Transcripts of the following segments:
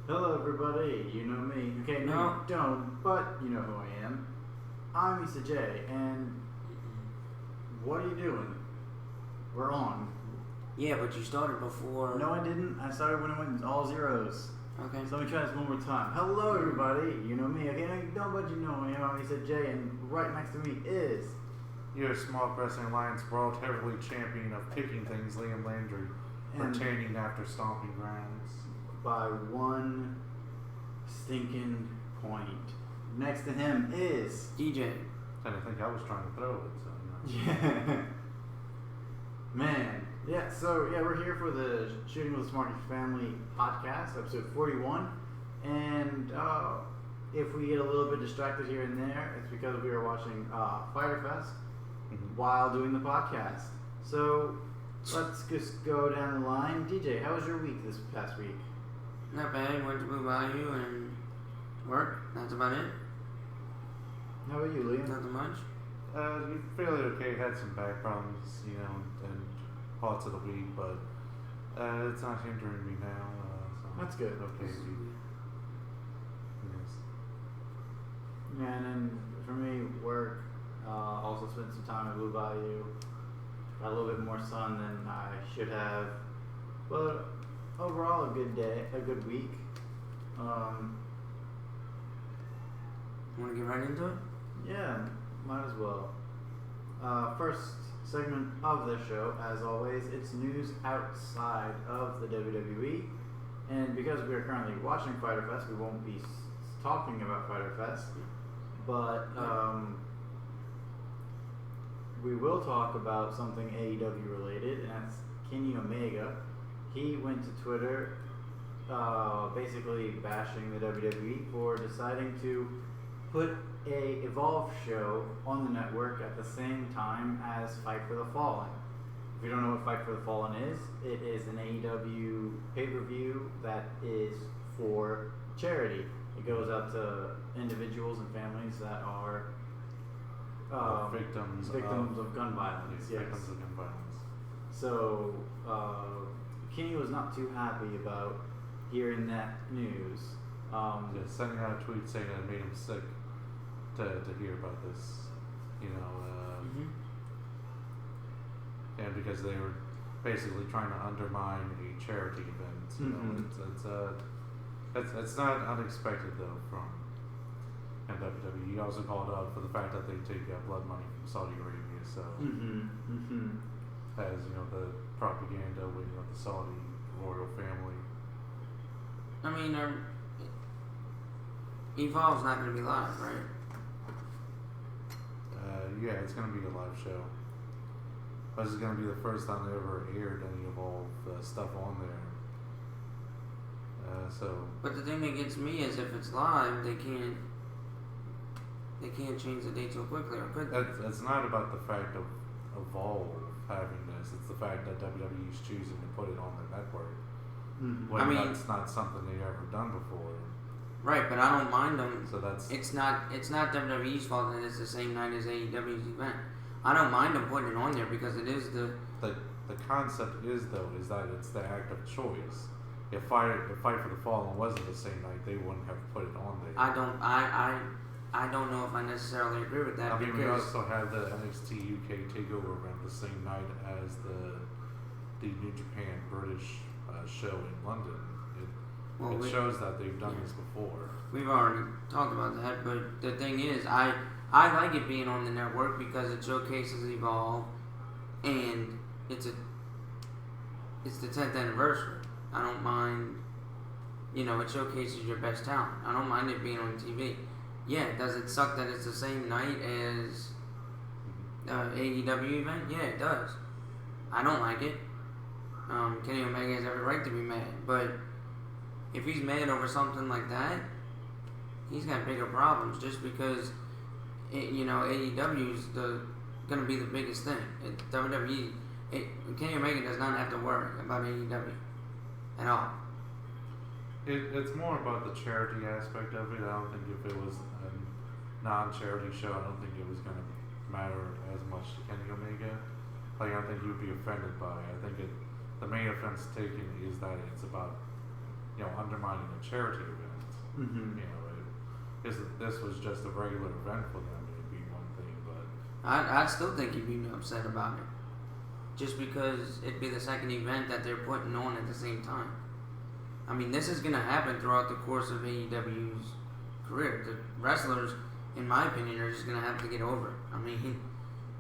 Hello, everybody. You know me. Okay, no, you don't, but you know who I am. I'm Issa J, and what are you doing? We're on. Yeah, but you started before. No, I didn't. I started when it went all zeros. Okay. So let me try this one more time. Hello, everybody. You know me. Okay, no, you don't, but you know me. I'm Issa J, and right next to me is Your Small Wrestling Alliance World Heavyweight Champion of Kicking Things, Liam Landry, retaining after stomping grounds. By one stinking point. Next to him is DJ. I think I was trying to throw it, so yeah. Man. Yeah, so we're here for the Shooting with the Smarky Family podcast, episode 41. And if we get a little bit distracted here and there, it's because we are watching Fyter Fest while doing the podcast. So let's just go down the line. DJ, how was your week this past week? Not bad. Went to Blue Bayou and work. That's about it. How about you, Liam? Nothing much. Fairly okay. Had some back problems, in parts of the week, but it's not hindering me now. So that's good. Okay. Yes. Yeah, and then for me, work. Also spent some time at Blue Bayou. Got a little bit more sun than I should have, but overall a good day, a good week. Want to get right into it? Yeah, might as well. First segment of the show, as always, it's news outside of the WWE. And because we are currently watching Fyter Fest, we won't be talking about Fyter Fest. But we will talk about something AEW related, and that's Kenny Omega. He went to Twitter basically bashing the WWE for deciding to put a Evolve show on the network at the same time as Fight for the Fallen. If you don't know what Fight for the Fallen is, it is an AEW pay-per-view that is for charity. It goes out to individuals and families that are victims of gun violence. Yes. Victims of gun violence. So Kenny was not too happy about hearing that news. Sending out a tweet saying that it made him sick to hear about this, and because they were basically trying to undermine a charity event. It's not unexpected though from WWE. He also called out for the fact that they take blood money from Saudi Arabia, so as the propaganda with the Saudi royal family. I mean, Evolve's not going to be live, right? Yeah, it's going to be a live show. This is going to be the first time they ever aired any Evolve stuff on there. But the thing that gets me is if it's live, they can't change the date so quickly, or could they? It's not about the fact of Evolve having this. It's the fact that WWE is choosing to put it on their network. When that's not something they've ever done before. Right, but I don't mind them. So that's it's not WWE's fault that it's the same night as AEW's event. I don't mind them putting it on there because it is the concept is that it's the act of choice. If Fight for the Fallen wasn't the same night, they wouldn't have put it on there. I don't know if I necessarily agree with that. Because we also had the NXT UK Takeover event the same night as the New Japan British show in London. It shows that they've done this before. We've already talked about that, but the thing is, I like it being on the network because it showcases Evolve, and it's the 10th anniversary. I don't mind, it showcases your best talent. I don't mind it being on TV. Yeah, does it suck that it's the same night as AEW event? Yeah, it does. I don't like it. Kenny Omega has every right to be mad, but if he's mad over something like that, he's got bigger problems. Just because, AEW is going to be the biggest thing. WWE, Kenny Omega does not have to worry about AEW at all. It's more about the charity aspect of it. I don't think if it was a non-charity show, I don't think it was going to matter as much to Kenny Omega. I don't think he would be offended by it. I think the main offense taken is that it's about undermining a charity event. Mm-hmm. This was just a regular event for them. It'd be one thing, but I still think he'd be upset about it. Just because it'd be the second event that they're putting on at the same time. I mean, this is going to happen throughout the course of AEW's career. The wrestlers, in my opinion, are just going to have to get over it. I mean,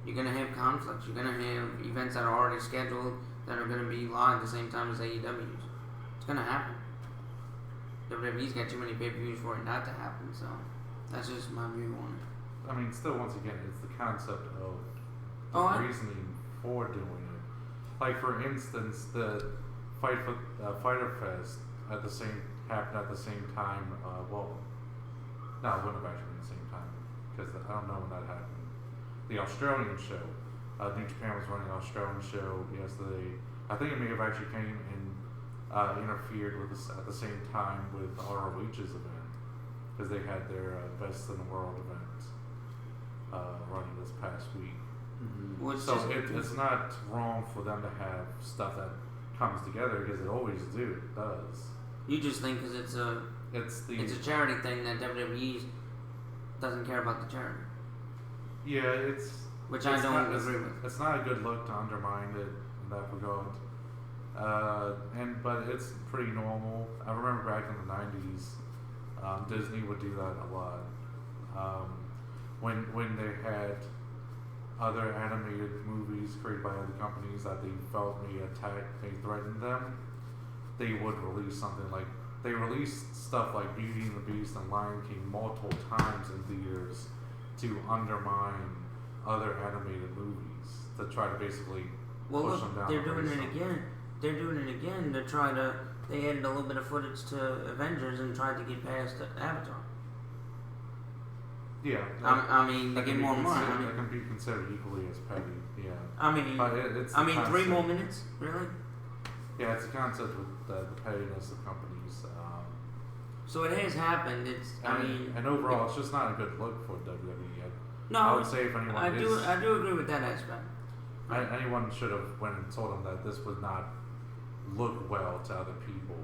you're going to have conflicts. You're going to have events that are already scheduled that are going to be live at the same time as AEW's. It's going to happen. WWE's got too many pay-per-views for it not to happen, so that's just my view on it. I mean, still, once again, it's the concept of the reasoning for doing it. Like, for instance, the Fighter Fest happened at the same time. No, it wouldn't have actually been the same time because I don't know when that happened. The Australian show, New Japan was running an Australian show yesterday. I think it may have actually came and interfered with us at the same time with ROH's event because they had their Best in the World event running this past week. Mm-hmm. So it's not wrong for them to have stuff that comes together because it always does. You just think because it's a charity thing that WWE doesn't care about the charity. Yeah, which I don't agree with. It's not a good look to undermine it in that regard. But it's pretty normal. I remember back in the 90s, Disney would do that a lot. When they had other animated movies created by other companies that they felt may threaten them, they would release something like they released stuff like Beauty and the Beast and Lion King multiple times in theaters to undermine other animated movies to try to basically push them down. They're doing it again. They're doing it again to try to. They added a little bit of footage to Avengers and tried to get past Avatar. Yeah. I mean, to get more money. That can be considered equally as petty. Yeah. I mean, but it's 3 more minutes, really? Yeah, it's a concept with the pettiness of companies. So it has happened. And overall, it's just not a good look for WWE. No, I would say if anyone I do agree with that aspect. Anyone should have went and told them that this would not look well to other people,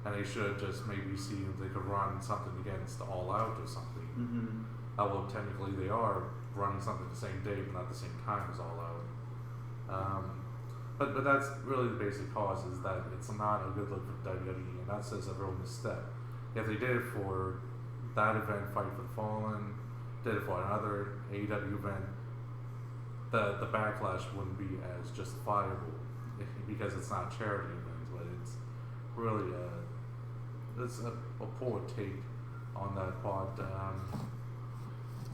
and they should just maybe see if they could run something against All Out or something. Mm-hmm. Although technically they are running something the same day, but not the same time as All Out. But that's really the basic cause, is that it's not a good look for WWE, and that's just a real misstep. If they did it for that event, Fight for the Fallen, did it for another AEW event, the backlash wouldn't be as justifiable because it's not a charity event, but it's really a poor take on that part.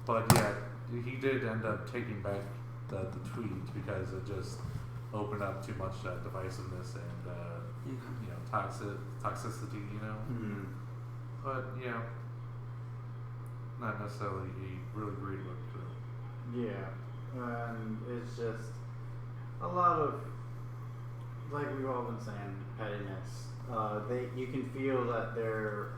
But yeah, he did end up taking back the tweet because it just opened up too much divisiveness and toxicity. Mm-hmm. But yeah, not necessarily a really great look to. Yeah, and it's just a lot of, like we've all been saying, pettiness. You can feel that they're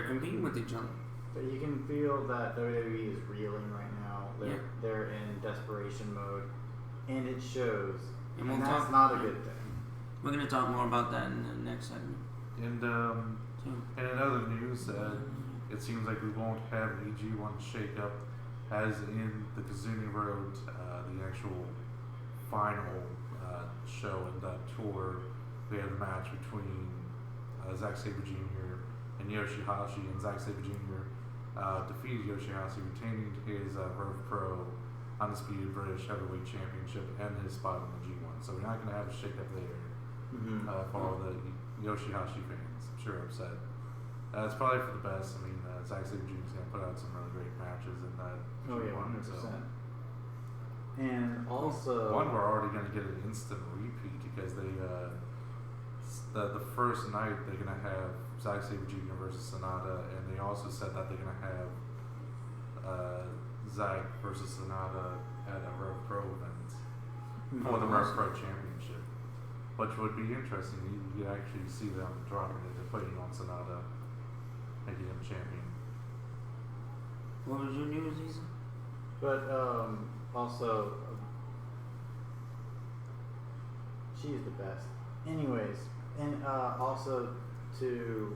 competing with each other. But you can feel that WWE is reeling right now. They're in desperation mode, and it shows. And that's not a good thing. We're going to talk more about that in the next segment. And in other news, it seems like we won't have a G1 shakeup as in the Kazuni Road, the actual final show in that tour. We had a match between Zack Sabre Jr. and Yoshihashi, and Zack Sabre Jr. Defeated Yoshihashi, retaining his Rev Pro Undisputed British Heavyweight Championship and his spot in the G1. So we're not going to have a shakeup there for all the Yoshihashi fans. I'm sure upset. It's probably for the best. I mean, Zack Sabre Jr. is going to put out some really great matches in that G1. 100%. So. And also, we're already going to get an instant repeat because they the first night they're going to have Zack Sabre Jr. versus Sonata, and they also said that they're going to have Zack versus Sonata at a Rev Pro event for the Rev Pro Championship, which would be interesting. You could actually see them dropping it and putting on Sonata, making him champion. What was your news, Isa? But also, she's the best. Anyways, And also to,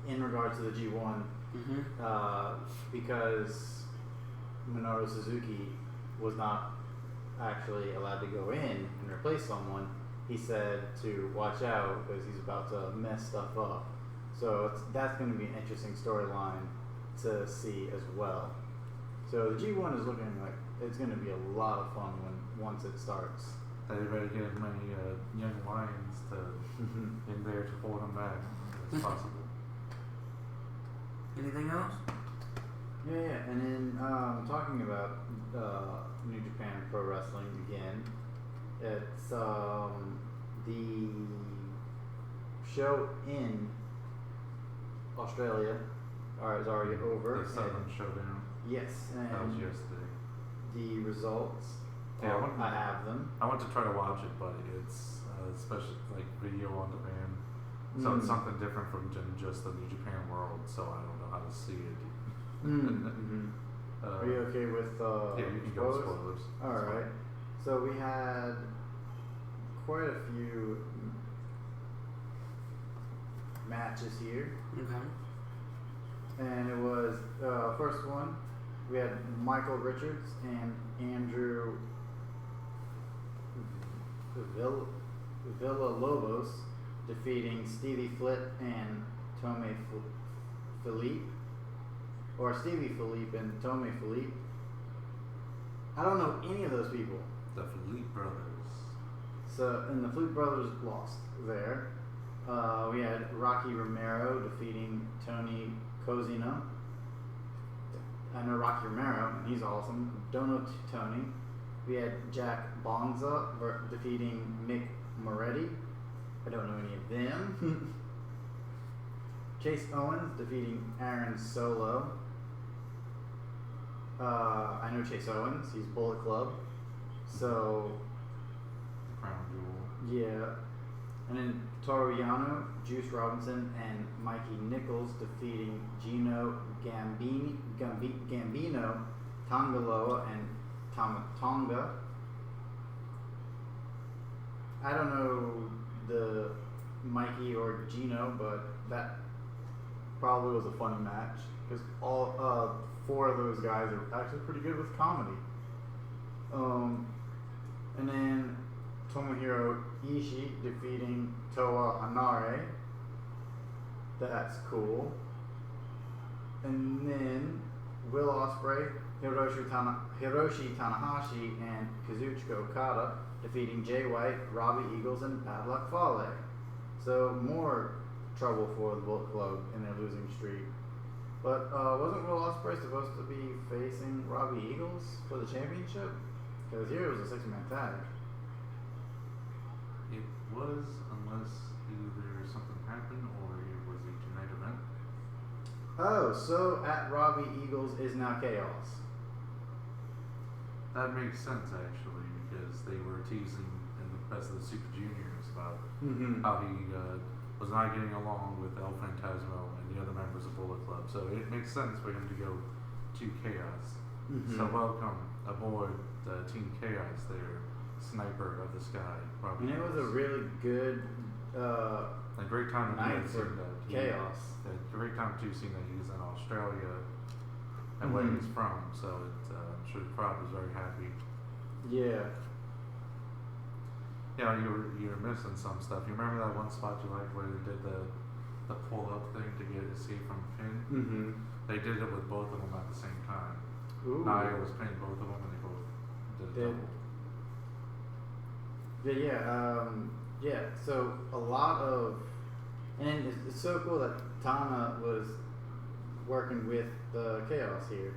in regards to the G1, because Minoru Suzuki was not actually allowed to go in and replace someone, he said to watch out because he's about to mess stuff up. So that's going to be an interesting storyline to see as well. So the G1 is looking like it's going to be a lot of fun once it starts. They better get as many young lions in there to pull them back as possible. Anything else? Yeah, and then talking about New Japan Pro Wrestling again, it's the show in Australia is already over. The Southern Showdown. Yes, and that was yesterday. The results. Yeah, I have them. I went to try to watch it, but it's special like video on demand, so it's something different from just the New Japan world. So I don't know how to see it. Are you okay with yeah, you can go with spoilers. Alright. So we had quite a few matches here. Okay. And it was first one, we had Michael Richards and Andrew Villalobos defeating Stevie Flip and Tome Philippe. Or Stevie Philippe and Tome Philippe. I don't know any of those people. The Philippe brothers. So, and the Philippe brothers lost there. We had Rocky Romero defeating Tony Cosino. I know Rocky Romero, and he's awesome. Don't know Tony. We had Jack Bonza defeating Mick Moretti. I don't know any of them. Chase Owens defeating Aaron Solo. I know Chase Owens. He's Bullet Club. So, The crown jewel. yeah. And then Toru Yano, Juice Robinson, and Mikey Nichols defeating Gino Gambino, Tongaloa, and Tonga. I don't know the Mikey or Gino, but that probably was a funny match because all four of those guys are actually pretty good with comedy. And then Tomohiro Ishii defeating Toa Hanare. That's cool. And then Will Ospreay, Hiroshi Tanahashi, and Kazuchika Okada defeating Jay White, Robbie Eagles, and Padlock Fale. So more trouble for the Bullet Club in their losing streak. But wasn't Will Ospreay supposed to be facing Robbie Eagles for the championship? Because here it was a 6-man tag. It was, unless either something happened or it was a tonight event. Oh, so at Robbie Eagles is now Chaos. That makes sense actually, because they were teasing in the Best of the Super Juniors about how he was not getting along with El Phantasmo and the other members of Bullet Club. So it makes sense for him to go to Chaos. So welcome aboard Team Chaos there, Sniper of the Sky. And it was a really good a great time to night be for Chaos. A great time to see that he's in Australia and where he's from. So I'm sure the crowd was very happy. Yeah. Yeah, you were missing some stuff. You remember that one spot you liked where they did the pull up thing to get escape from pin? They did it with both of them at the same time. Ooh. Nia was pinning both of them, and they both did it double. Yeah. So a lot of, and it's so cool that Tana was working with the Chaos here.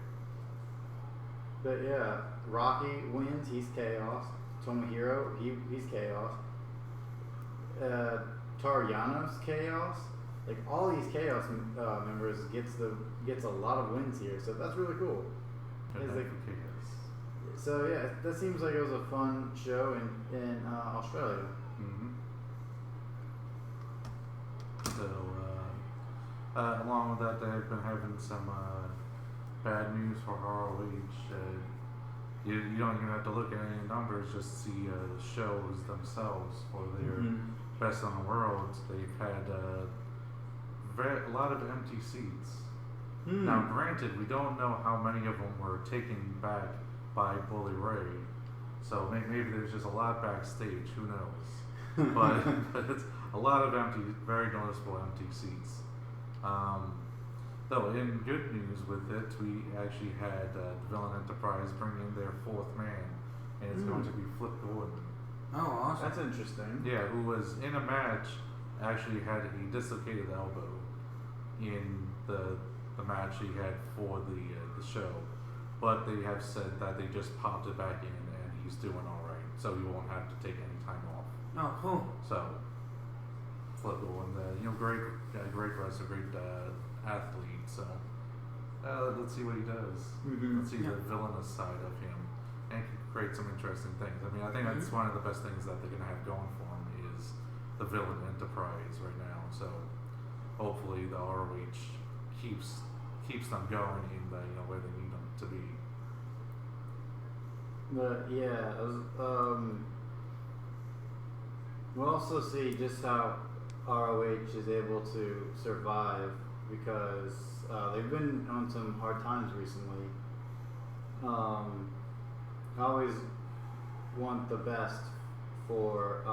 But yeah, Rocky wins. He's Chaos. Tomohiro, he's Chaos. Toriano's Chaos. Like all these Chaos members gets a lot of wins here, so that's really cool. So yeah, that seems like it was a fun show in Australia. So along with that, they've been having some bad news for ROH. You don't even have to look at any numbers, just see the shows themselves for their Best in the World, they've had a lot of empty seats. Now, granted, we don't know how many of them were taken back by Bully Ray, so maybe there's just a lot backstage. Who knows? but it's a lot of empty, very noticeable empty seats. Though, in good news with it, we actually had Villain Enterprise bring in their fourth man, and it's going to be Flip Gordon. Oh, awesome. That's interesting. Yeah, who was in a match, actually had a dislocated elbow in the match he had for the show. But they have said that they just popped it back in, and he's doing alright, so he won't have to take any time off. Oh, cool. So, Flip Gordon, great wrestler, great athlete. So, let's see what he does. Let's see the villainous side of him, and create some interesting things. I mean, I think that's one of the best things that they're gonna have going for him is the Villain Enterprise right now. So, hopefully, the ROH keeps them going in the where they need them to be. But yeah, we'll also see just how ROH is able to survive because they've been on some hard times recently. I always want the best for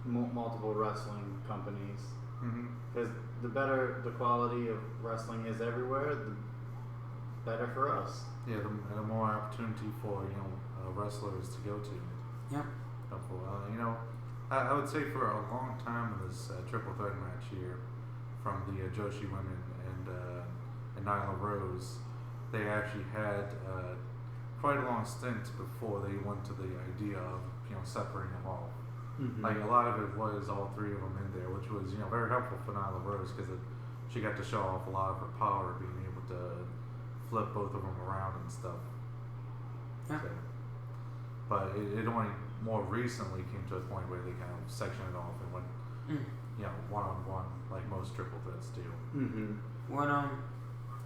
multiple wrestling companies because the better the quality of wrestling is everywhere, the better for us. Yeah, the more opportunity for wrestlers to go to. Yep. I would say for a long time in this triple threat match here, from the Joshi women and Nyla Rose, they actually had quite a long stint before they went to the idea of separating them off. Like a lot of it was all three of them in there, which was very helpful for Nyla Rose because she got to show off a lot of her power, being able to flip both of them around and stuff. Yeah. So, but it only more recently came to a point where they kind of sectioned it off and went one on one like most triple threats do. What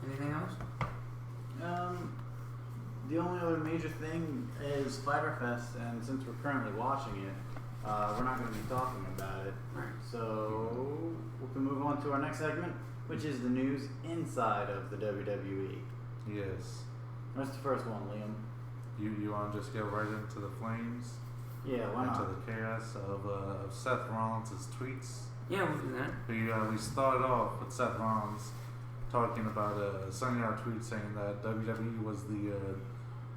anything else? The only other major thing is Spider Fest, and since we're currently watching it, we're not going to be talking about it. Right. So we can move on to our next segment, which is the news inside of the WWE. Yes. What's the first one, Liam? You want to just go right into the flames? Yeah, why into not? the chaos of Seth Rollins' tweets. Yeah, we'll do that. We started off with Seth Rollins talking about sending out a tweet saying that WWE was the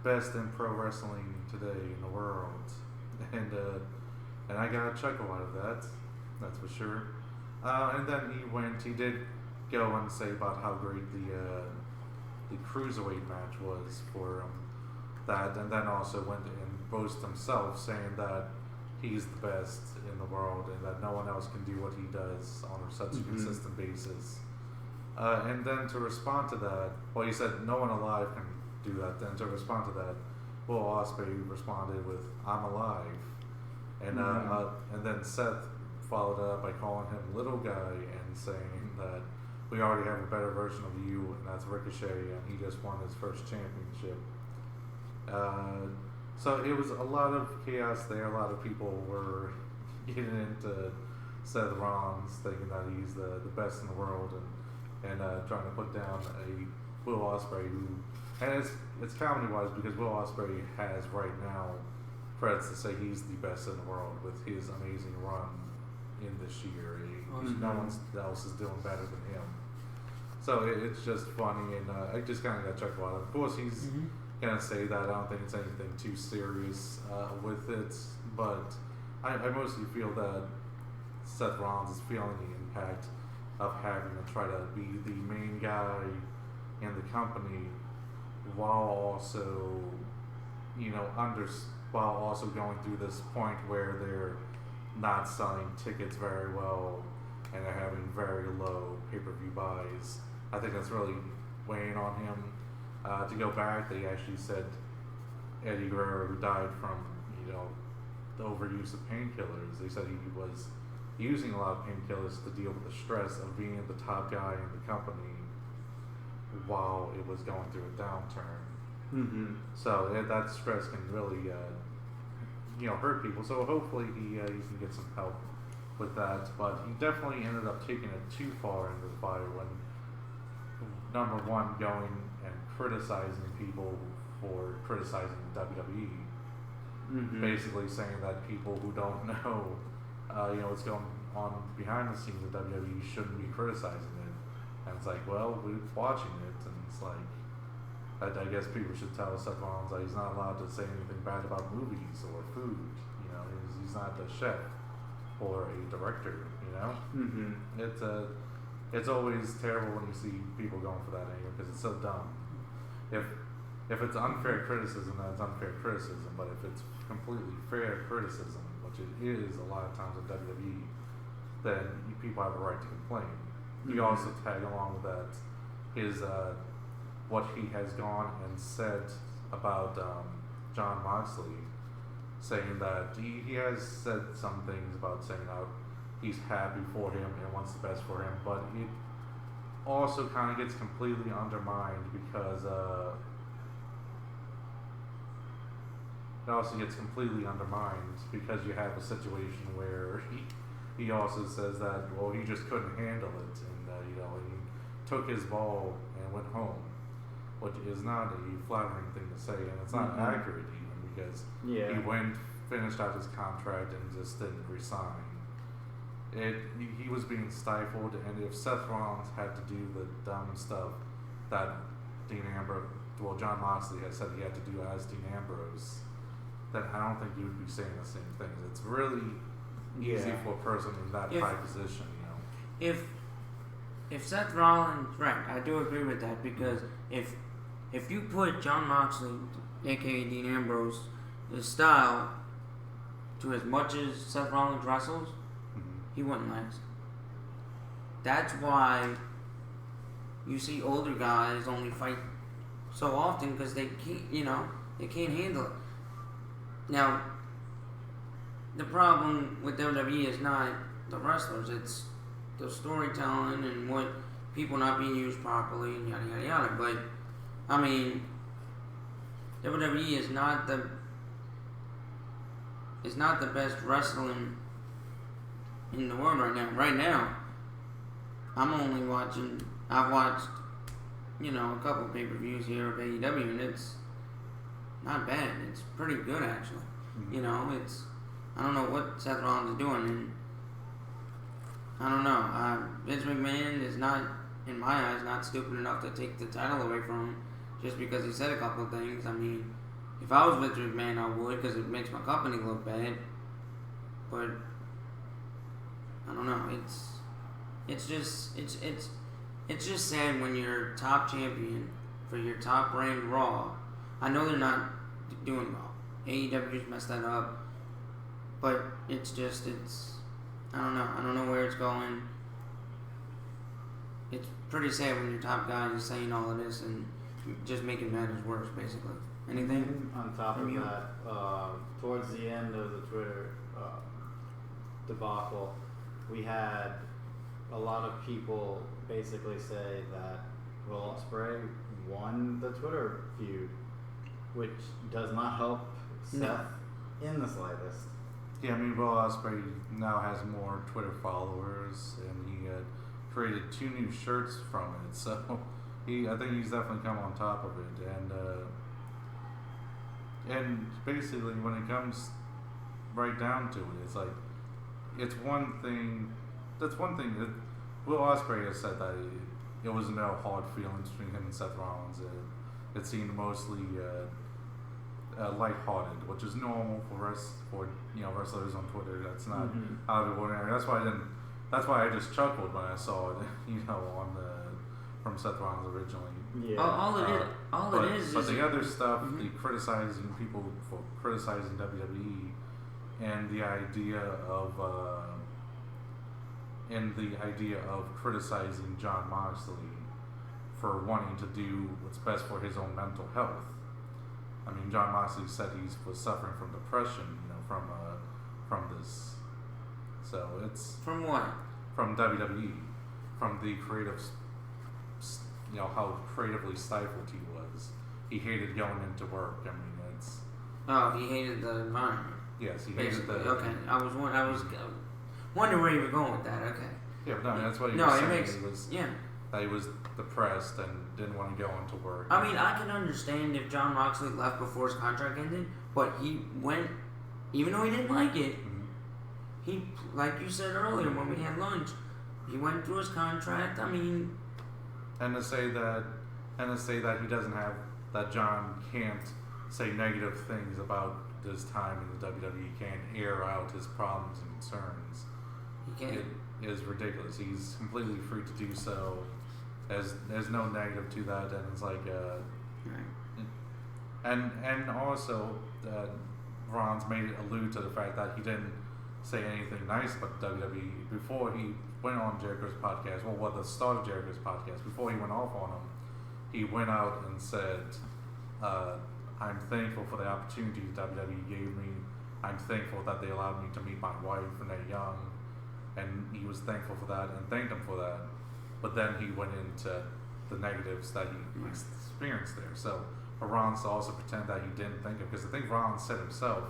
best in pro wrestling today in the world, and I got a chuckle out of that, that's for sure. And then he did go and say about how great the cruiserweight match was for that, and then also went and boasted himself, saying that he's the best in the world and that no one else can do what he does on such a consistent basis. And then to respond to that, well, he said no one alive can do that. Then to respond to that, Will Ospreay responded with "I'm alive," and then Seth followed up by calling him little guy and saying that we already have a better version of you, and that's Ricochet, and he just won his first championship. So it was a lot of chaos there. A lot of people were getting into Seth Rollins, thinking that he's the best in the world, and trying to put down a Will Ospreay who, and it's comedy wise because Will Ospreay has right now credits to say he's the best in the world with his amazing run in this year. No one else is doing better than him. So it's just funny, and I just kind of got chuckled out of it. Of course, he's gonna say that I don't think it's anything too serious with it, but I mostly feel that Seth Rollins is feeling the impact of having to try to be the main guy in the company while also, while also going through this point where they're not selling tickets very well and they're having very low pay-per-view buys. I think that's really weighing on him. To go back, they actually said Eddie Guerrero, who died from the overuse of painkillers, they said he was using a lot of painkillers to deal with the stress of being the top guy in the company while it was going through a downturn. So that stress can really hurt people. So hopefully he can get some help with that. But he definitely ended up taking it too far into the fire when, number one, going and criticizing people for criticizing WWE. Mm-hmm. Basically saying that people who don't know, what's going on behind the scenes of WWE shouldn't be criticizing it. And it's like, well, we're watching it, and it's like, I guess people should tell Seth Rollins that he's not allowed to say anything bad about movies or food. He's not a chef or a director. Mm-hmm. It's always terrible when you see people going for that angle because it's so dumb. If it's unfair criticism, then it's unfair criticism. But if it's completely fair criticism, which it is a lot of times in WWE, then people have a right to complain. You also tag along with that his what he has gone and said about Jon Moxley, saying that he has said some things about saying how he's happy for him and wants the best for him, but it also kind of gets completely undermined because you have a situation where he also says that, well, he just couldn't handle it, and he took his ball and went home, which is not a flattering thing to say, and it's not accurate even because he went, finished out his contract, and just didn't resign. He was being stifled, and if Seth Rollins had to do the dumb stuff that Jon Moxley has said he had to do as Dean Ambrose, then I don't think he would be saying the same things. It's really easy for a person in that high position, If Seth Rollins, right, I do agree with that, because if you put Jon Moxley, aka Dean Ambrose, his style to as much as Seth Rollins wrestles, he wouldn't last. That's why you see older guys only fight so often because they can't, they can't handle it. Now, the problem with WWE is not the wrestlers; it's the storytelling and what people not being used properly and yada yada yada. But I mean, WWE is not the best wrestling in the world right now. Right now, I've watched, a couple pay-per-views here of AEW, and it's not bad. It's pretty good, actually. I don't know what Seth Rollins is doing, and I don't know. Vince McMahon is not, in my eyes, not stupid enough to take the title away from him just because he said a couple of things. I mean, if I was Vince McMahon, I would, because it makes my company look bad. But I don't know. It's just sad when you're top champion for your top brand Raw. I know they're not doing well. AEW's messed that up, but I don't know. I don't know where it's going. It's pretty sad when your top guy is saying all of this and just making matters worse, basically. Anything on top of you? that, towards the end of the Twitter debacle, we had a lot of people basically say that Will Ospreay won the Twitter feud, which does not help Seth in the slightest. Yeah, I mean, Will Ospreay now has more Twitter followers, and he created 2 new shirts from it. So I think he's definitely come on top of it. And basically, when it comes right down to it, it's like it's one thing. That's one thing that Will Ospreay has said that it was no hard feelings between him and Seth Rollins. It seemed mostly lighthearted, which is normal for us, wrestlers on Twitter. That's not out of the ordinary. That's why I just chuckled when I saw it, from Seth Rollins originally. Yeah. It is. But the other stuff, the criticizing people for criticizing WWE, and the idea of criticizing Jon Moxley for wanting to do what's best for his own mental health. I mean, Jon Moxley said he was suffering from depression, from this. So it's from what? From WWE, from the creative, how creatively stifled he was. He hated going into work. I mean, he hated the environment. Yes, he hated Basically, the. okay. I was wondering where you were going with that. Okay. Yeah, but no, that's what he No, was it saying. makes He was, yeah. that he was depressed and didn't want to go into work. I mean, I can understand if John Moxley left before his contract ended, but he went, even though he didn't like it. He, like you said earlier when we had lunch, he went through his contract. I mean, and to say that he doesn't have that John can't say negative things about his time in the WWE, can't air out his problems and concerns. he can't. It is ridiculous. He's completely free to do so. There's no negative to that, and it's like Right. and also Ron's made it allude to the fact that he didn't say anything nice about the WWE before he went on Jericho's podcast. Well, the start of Jericho's podcast, before he went off on him, he went out and said, I'm thankful for the opportunity WWE gave me. I'm thankful that they allowed me to meet my wife Renee Young, and he was thankful for that and thanked him for that. But then he went into the negatives that he experienced there. So for Ron to also pretend that he didn't think of, because I think Ron said himself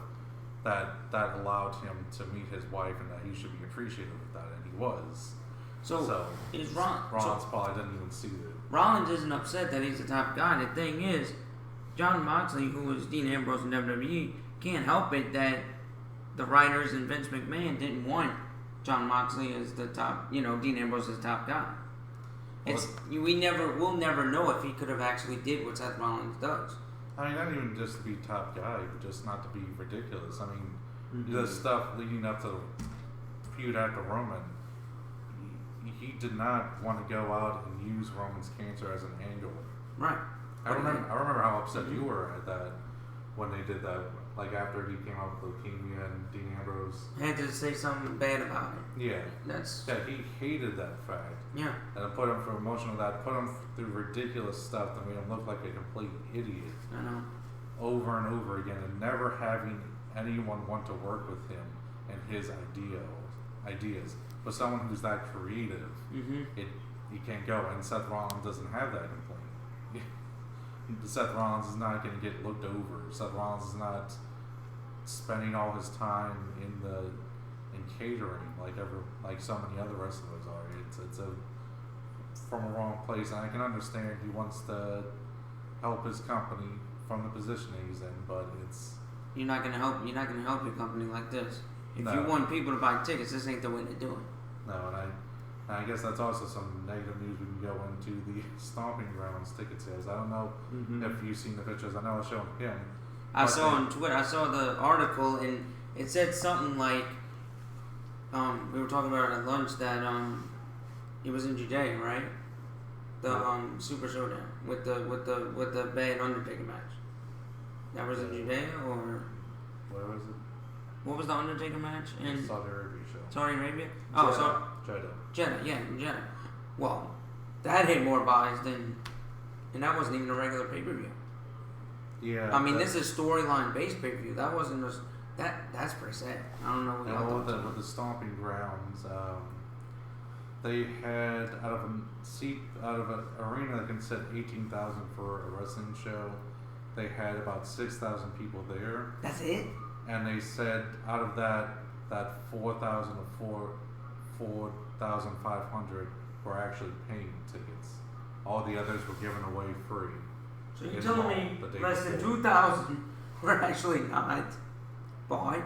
that allowed him to meet his wife and that he should be appreciative of that, and he was. So is Rollins probably didn't even see it. Rollins isn't upset that he's the top guy. The thing is, John Moxley, who was Dean Ambrose in WWE, can't help it that the writers and Vince McMahon didn't want John Moxley as the top, Dean Ambrose as the top guy. We'll never know if he could have actually did what Seth Rollins does. I mean, not even just to be top guy, but just not to be ridiculous. I mean, the stuff leading up to the feud after Roman, he did not want to go out and use Roman's cancer as an angle. Right. I remember how upset you were at that when they did that. Like after he came out with leukemia and Dean Ambrose had to say something bad about it. Yeah. He hated that fact. Yeah. And it put him through emotional that put him through ridiculous stuff that made him look like a complete idiot. I know. Over and over again, and never having anyone want to work with him and his ideas. But someone who's that creative, he can't go. And Seth Rollins doesn't have that complaint. Seth Rollins is not going to get looked over. Seth Rollins is not spending all his time in catering like so many other wrestlers are. It's from a wrong place, and I can understand he wants to help his company from the position he's in, but it's you're not gonna help your company like this. If no. you want people to buy tickets, this ain't the way to do it. No, and I guess that's also some negative news we can go into the Stomping Grounds ticket sales. I don't know if you've seen the pictures. I know I showed him. I saw on Twitter. I saw the article, and it said something like, we were talking about it at lunch that it was in Judea, right? The Super Showdown with the bad Undertaker match. That was in Judea, or where was it? What was the Undertaker match in Saudi Arabia show? Saudi Arabia? Jeddah, yeah, Jeddah. Well, that had more buys than, and that wasn't even a regular pay-per-view. Yeah. I mean, this is storyline based pay-per-view. That wasn't just that's pretty sad. I don't know what y'all thought. With the Stomping Grounds, they had out of an arena that can sit 18,000 for a wrestling show, they had about 6,000 people there. That's it. And they said out of that 4,000 or 4,500 were actually paying tickets. All the others were given away free. So you're telling me less than 2,000 were actually not bought?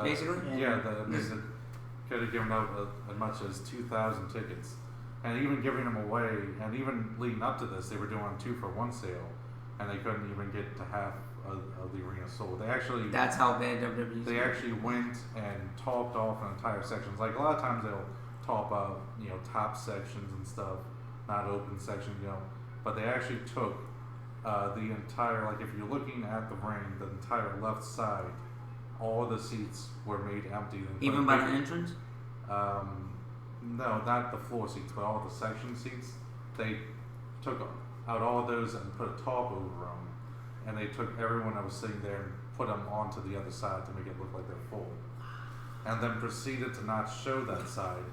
Basically? Yeah, they could have given out as much as 2,000 tickets. And even giving them away, and even leading up to this, they were doing 2-for-1 sale, and they couldn't even get to half of the arena sold. That's how bad WWE is. They actually went and topped off an entire sections. Like a lot of times they'll top out, top sections and stuff, not open sections, But they actually took the entire, like if you're looking at the ring, the entire left side, all the seats were made empty. Even by the entrance? No, not the floor seats, but all the section seats. They took out all of those and put a top over them. And they took everyone that was sitting there and put them onto the other side to make it look like they're full. And then proceeded to not show that side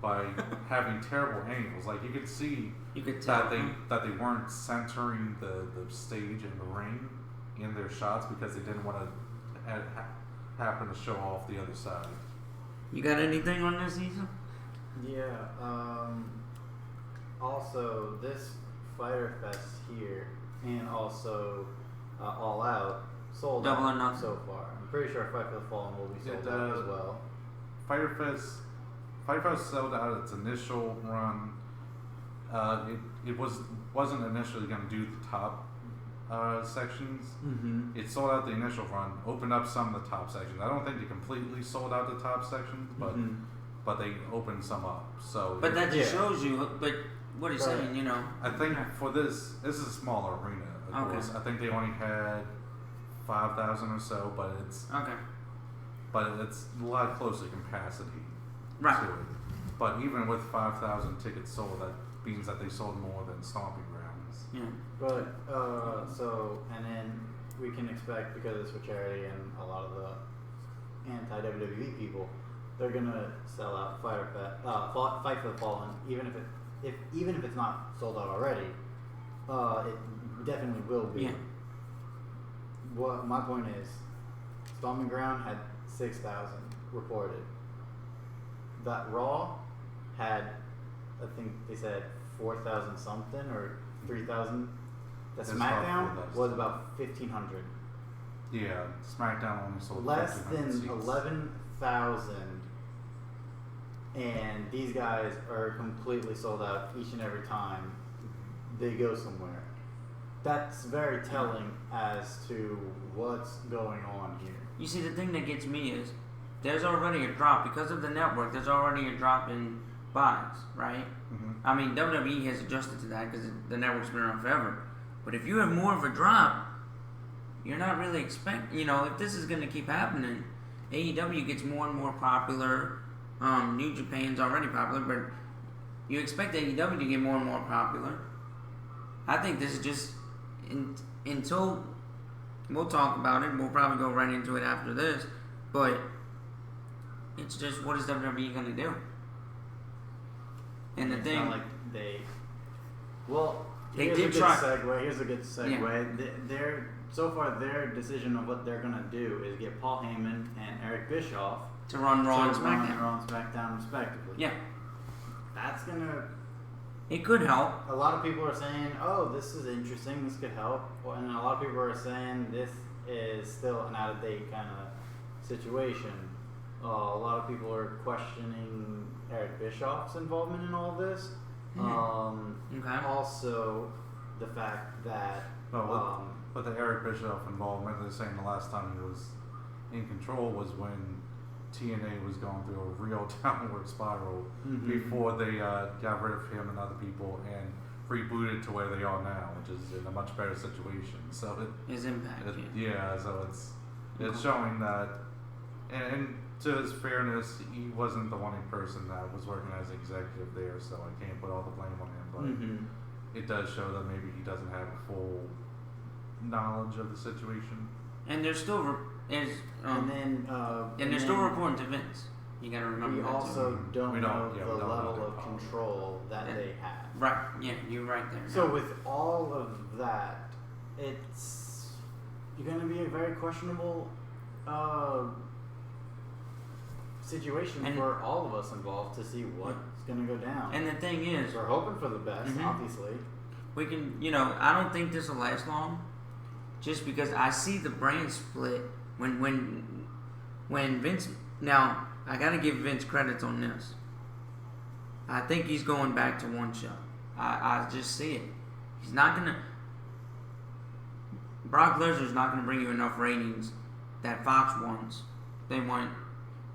by having terrible angles. Like you could see that they weren't centering the stage and the ring in their shots because they didn't want to happen to show off the other side. You got anything on this season? Yeah. Also, this Fyter Fest here, and also All Out, sold Double or out Nothing. so far. I'm pretty sure Fight for the Fallen will be sold out as well. Fyter Fest sold out its initial run. It wasn't initially going to do the top sections. Mm-hmm. It sold out the initial run, opened up some of the top sections. I don't think they completely sold out the top sections, but they opened some up. So, But that just shows you. But what he's Right. saying, you know. I think for this is a smaller arena. Of Okay. course, I think they only had 5,000 or so, but it's Okay. a lot closer capacity Right. to it. But even with 5,000 tickets sold, that means that they sold more than Stomping Grounds. Yeah. But and then we can expect, because it's for charity and a lot of the anti-WWE people, they're gonna sell out Fight for the Fallen, even if it's not sold out already. It definitely will be. Yeah. What my point is, Stomping Ground had 6,000 reported. That Raw had, I think they said 4,000 something or 3,000. The It's about SmackDown 4,000. was about 1,500. Yeah, SmackDown only sold Less 1,500 than seats. 11,000, and these guys are completely sold out each and every time they go somewhere. That's very telling as to what's going on here. You see, the thing that gets me is there's already a drop because of the network. There's already a drop in buys, right? Mhm. I mean, WWE has adjusted to that because the network's been around forever. But if you have more of a drop, you're not really expect. You know, if this is going to keep happening, AEW gets more and more popular. New Japan's already popular, but you expect AEW to get more and more popular. I think this is just until we'll talk about it. We'll probably go right into it after this, but it's just what is WWE going to do? And the It's thing, not like they. Well, They here's did a good try- segue. Here's a good segue. So far, their decision of what they're gonna do is get Paul Heyman and Eric Bischoff to run Raw and to run SmackDown. Raw and SmackDown respectively. Yeah, That's gonna. it could help. A lot of people are saying, "Oh, this is interesting. This could help," and a lot of people are saying this is still an out of date kind of situation. A lot of people are questioning Eric Bischoff's involvement in all this. Okay. Also, the fact that But the Eric Bischoff involvement, they're saying the last time he was in control was when TNA was going through a real downward spiral before they got rid of him and other people and rebooted to where they are now, which is in a much better situation. So His impact. so it's showing that, and to his fairness, he wasn't the only person that was working as executive there, so I can't put all the blame on him. But it does show that maybe he doesn't have a full knowledge of the situation. And there's still they're still reporting to Vince. You gotta remember we that also too. don't We know don't- yeah, the we don't know level their of power. control that Yeah. they have. Right. Yeah, you're right there. So with all of that, it's going to be a very questionable situation And- for all of us involved to see what's going to go down. And the thing is, We're hoping for the best, Mhm. obviously. we can, I don't think this will last long, just because I see the brand split when Vince. Now I got to give Vince credits on this. I think he's going back to one show. I just see it. He's not gonna. Brock Lesnar's not gonna bring you enough ratings that Fox wants. They want.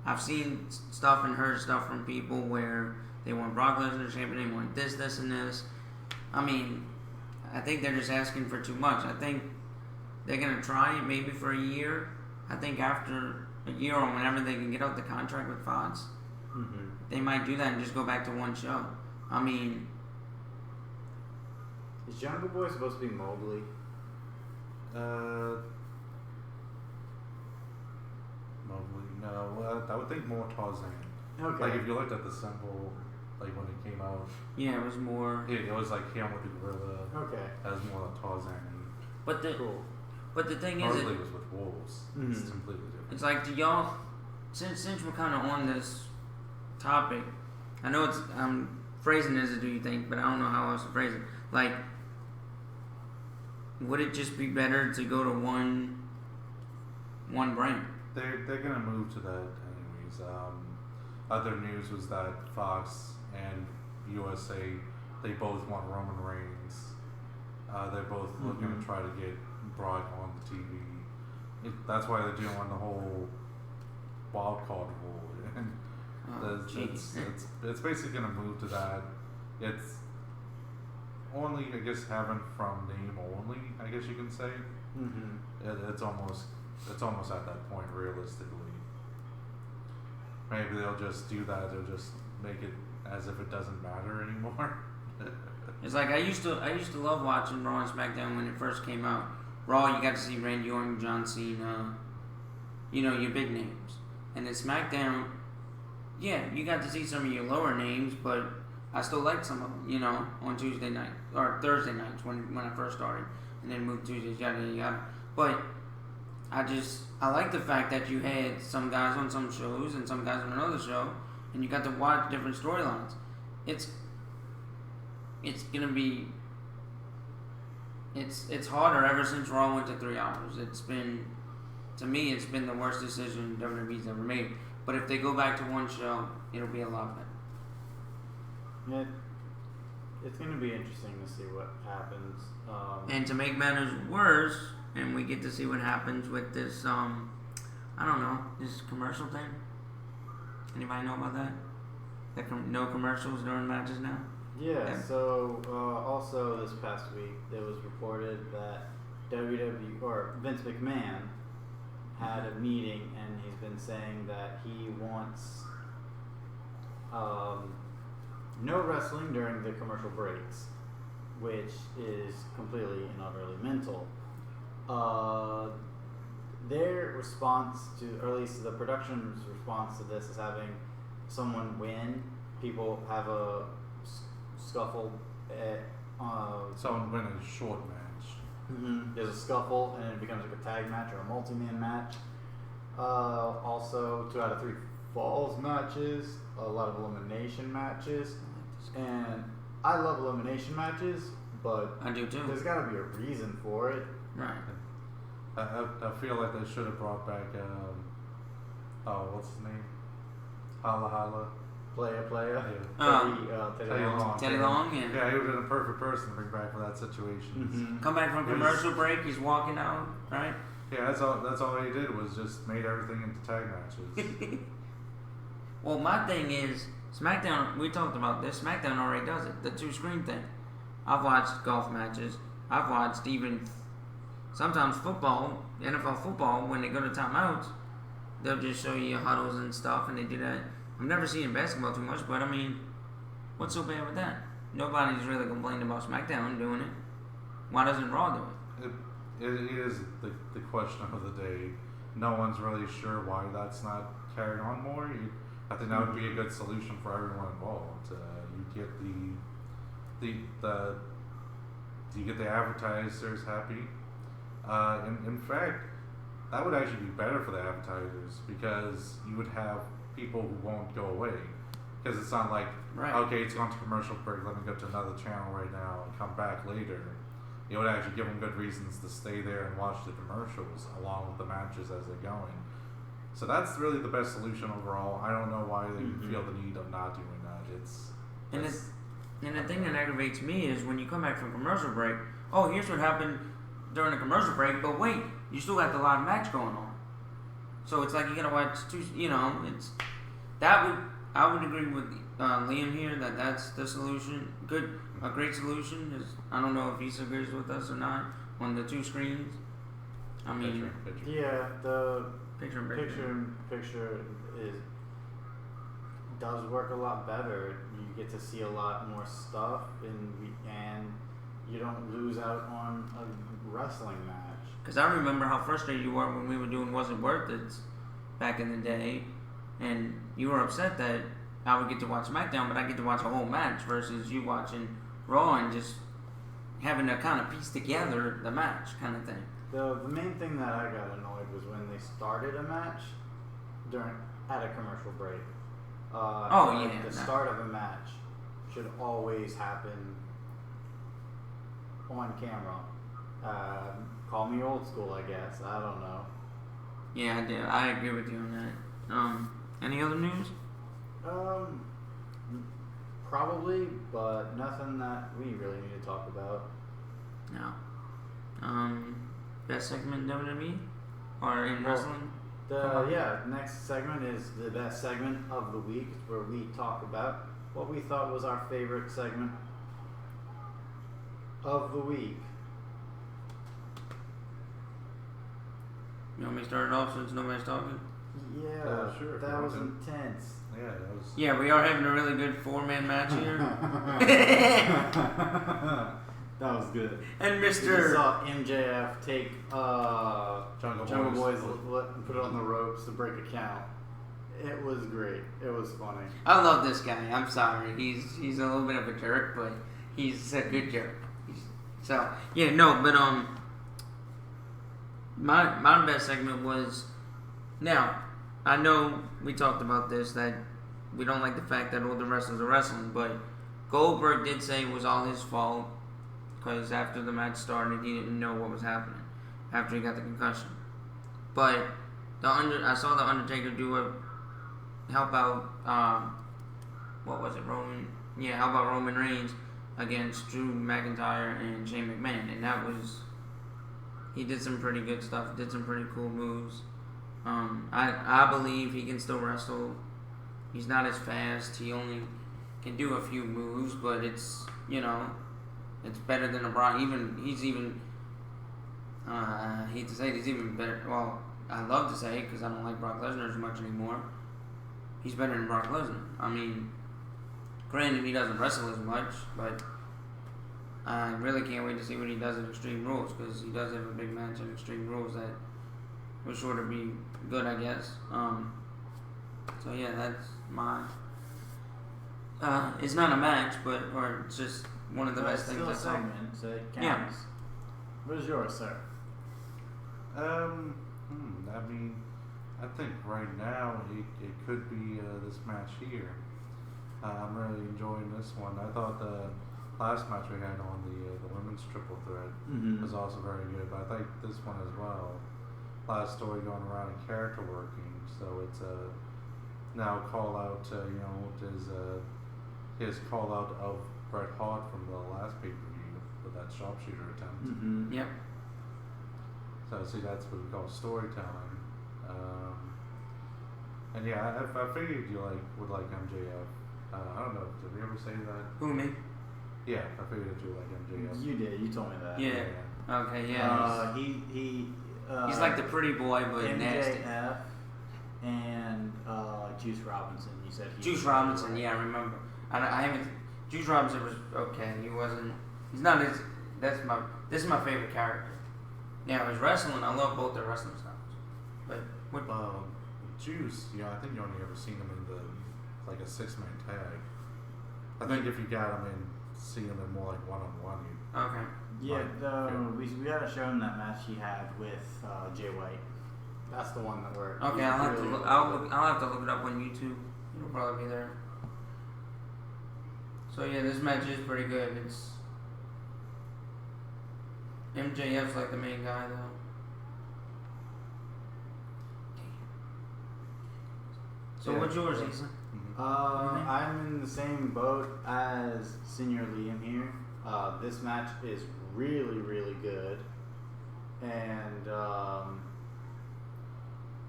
I've seen stuff and heard stuff from people where they want Brock Lesnar champion. They want this, and this. I mean, I think they're just asking for too much. I think they're gonna try it maybe for a year. I think after a year or whenever they can get out the contract with Fox, they might do that and just go back to one show. I mean, Is Jungle Boy supposed to be Mowgli? Mowgli, no. I would think more Tarzan. Okay. Like if you looked at the symbol, like when it came out, yeah, it was more. it was like him with the gorilla. Okay. That was more like Tarzan. But the Cool. but the thing is, Mowgli was with wolves. Mhm. It's completely different. It's like, do y'all, since we're kind of on this topic, I know I'm phrasing this as do you think, but I don't know how else to phrase it. Like, would it just be better to go to one brand? They're gonna move to that anyways. Other news was that Fox and USA, they both want Roman Reigns. They're both looking to try to get Brock on the TV. That's why they're doing the whole wild card rule. And it's basically gonna move to that. It's only, I guess, having from name only, I guess you can say. It's almost at that point realistically. Maybe they'll just do that. They'll just make it as if it doesn't matter anymore. It's like I used to love watching Raw and SmackDown when it first came out. Raw, you got to see Randy Orton, John Cena, your big names. And then SmackDown, yeah, you got to see some of your lower names, but I still liked some of them, on Tuesday night or Thursday nights when I first started, and then moved Tuesdays, yada yada yada. But I like the fact that you had some guys on some shows and some guys on another show, and you got to watch different storylines. It's gonna be it's harder ever since Raw went to 3 hours. To me, it's been the worst decision WWE's ever made. But if they go back to one show, it'll be a lot better. Yeah, it's going to be interesting to see what happens. And to make matters worse, and we get to see what happens with this, this commercial thing. Anybody know about that? No commercials during matches now? Yeah, so also this past week, it was reported that WWE, or Vince McMahon, had a meeting, and he's been saying that he wants no wrestling during the commercial breaks, which is completely and utterly mental. Their response to, or at least the production's response to this, is having someone win. People have a scuffle at Someone win a short match. There's a scuffle, and it becomes like a tag match or a multi-man match. Also, 2 out of 3 falls matches, a lot of elimination matches, and I love elimination matches, but I do too. there's got to be a reason for it. Right. I feel like they should have brought back what's his name? Holla Holla. Playa. Teddy Long, yeah. Yeah, he would have been a perfect person to bring back for that situation. Come back from commercial break, he's walking out, right? Yeah, that's all he did was just made everything into tag matches. Well, my thing is, SmackDown, we talked about this, SmackDown already does it, the 2-screen thing. I've watched golf matches, I've watched even sometimes football, NFL football, when they go to timeouts, they'll just show you huddles and stuff, and they do that. I've never seen basketball too much, but I mean, what's so bad with that? Nobody's really complaining about SmackDown doing it. Why doesn't Raw do it? It is the question of the day. No one's really sure why that's not carried on more. I think that would be a good solution for everyone involved. You get the advertisers happy. In fact, that would actually be better for the advertisers, because you would have people who won't go away, because it's not like, okay, it's gone to commercial break, let me go to another channel right now and come back later. It would actually give them good reasons to stay there and watch the commercials along with the matches as they're going. So that's really the best solution overall. I don't know why they feel the need of not doing that. And the thing that aggravates me is when you come back from commercial break, oh, here's what happened during the commercial break, but wait, you still got the live match going on. So it's like you gotta watch two. I would agree with Liam here that that's the solution. A great solution is, I don't know if he agrees with us or not on the 2 screens. I mean, picture. Yeah, the picture does work a lot better. You get to see a lot more stuff, and you don't lose out on a wrestling match. Because I remember how frustrated you were when we were doing Wasn't Worth It back in the day, and you were upset that I would get to watch SmackDown, but I get to watch a whole match versus you watching Raw and just having to kind of piece together the match kind of thing. The main thing that I got annoyed was when they started a match at a commercial break. The start of a match should always happen on camera. Call me old school, I guess. I don't know. Yeah, I do. I agree with you on that. Any other news? Probably, but nothing that we really need to talk about. No. Best segment in WWE or in wrestling? Next segment is the best segment of the week, where we talk about what we thought was our favorite segment of the week. You want me to start it off since nobody's talking? Yeah, sure. That was intense. Yeah, that was. Yeah, we are having a really good 4-man match here. That was good. And You Mr. saw MJF take Jungle Boys and put it on the ropes to break a count. It was great. It was funny. I love this guy. I'm sorry. He's a little bit of a jerk, but he's a good jerk. My best segment was, now, I know we talked about this, that we don't like the fact that all the wrestlers are wrestling, but Goldberg did say it was all his fault, because after the match started, he didn't know what was happening after he got the concussion. But I saw the Undertaker help out, what was it, help out Roman Reigns against Drew McIntyre and Shane McMahon, and he did some pretty good stuff, did some pretty cool moves. I believe he can still wrestle. He's not as fast. He only can do a few moves, but it's better than a Brock. I hate to say it, he's even better. Well, I love to say it because I don't like Brock Lesnar as much anymore. He's better than Brock Lesnar. I mean, granted, he doesn't wrestle as much, but I really can't wait to see what he does at Extreme Rules, because he does have a big match at Extreme Rules that was sure to be good, I guess. So yeah, that's my. It's not a match, or it's just one of the best things I saw. Segment, so it counts. Yeah. What is yours, sir? I mean, I think right now it could be this match here. I'm really enjoying this one. I thought the last match we had on the women's triple threat was also very good, but I think this one as well. Last story going around in character working, so it's now call out. His call out of Bret Hart from the last pay-per-view with that sharpshooter attempt. Mm-hmm. Yep. So see, that's what we call storytelling. And yeah, I figured you would like MJF. I don't know. Did we ever say that? Who, me? Yeah, I figured that you like MJF. You did. You told me that. Yeah. Okay. Yeah. He's like the pretty boy, but MJF nasty. and Juice Robinson. You said Juice Robinson. Yeah, I remember. I haven't. Juice Robinson was okay. He wasn't. He's not as. This is my favorite character. Now, his wrestling, I love both their wrestling styles. But what? Juice, I think you only ever seen him in a 6-man tag. I think if you got him in, see him in more like one-on-one. Okay. Yeah, we gotta show him that match he had with Jay White. That's the one that we're. Okay, I'll have to look. I'll have to look it up on YouTube. It'll probably be there. So yeah, this match is pretty good. It's MJF's like the main guy though. So what's yours, Ethan? I'm in the same boat as Senior Liam here. This match is really, really good, and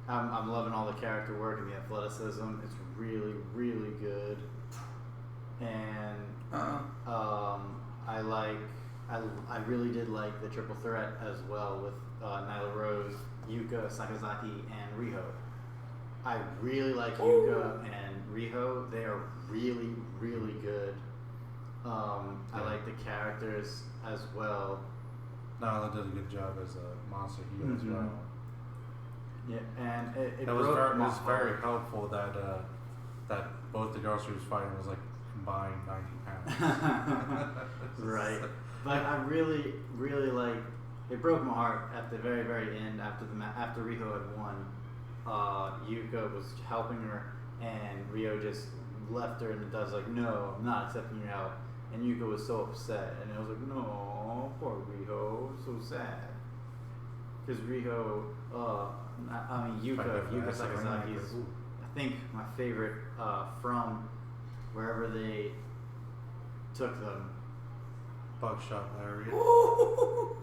I'm loving all the character work and the athleticism. It's really, really good, and I really did like the triple threat as well with Nyla Rose, Yuka Sakazaki, and Riho. I really like Yuka and Riho. They are really, really good. I like the characters as well. Nyla did a good job as a monster heel as well. Yeah, and it was very helpful that both the girls she was fighting was like combined 90 pounds. Right. But I really, really like. It broke my heart at the very, very end after after Riho had won. Yuka was helping her, and Rio just left her and does like, no, I'm not accepting your help. And Yuka was so upset, and I was like, no, poor Riho, so sad. Because Riho, Yuka Sakazaki is, I think, my favorite from wherever they took them. Buckshot Lariat. Woo!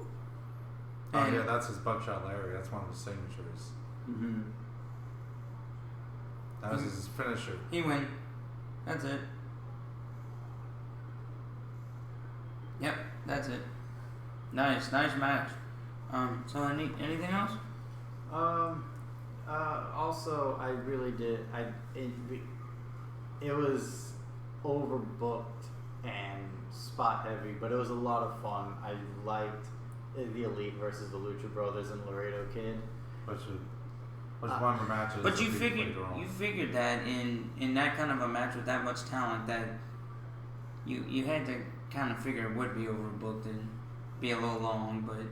Oh yeah, that's his Buckshot Lariat. That's one of his signatures. Mm-hmm. That was his finisher. He win. That's it. Yep, that's it. Nice match. So anything else? Also, I really did. It was overbooked and spot heavy, but it was a lot of fun. I liked the Elite versus the Lucha Brothers and Laredo Kid. Which one of the matches. But you figured that in that kind of a match with that much talent that you had to kind of figure it would be overbooked and be a little long, but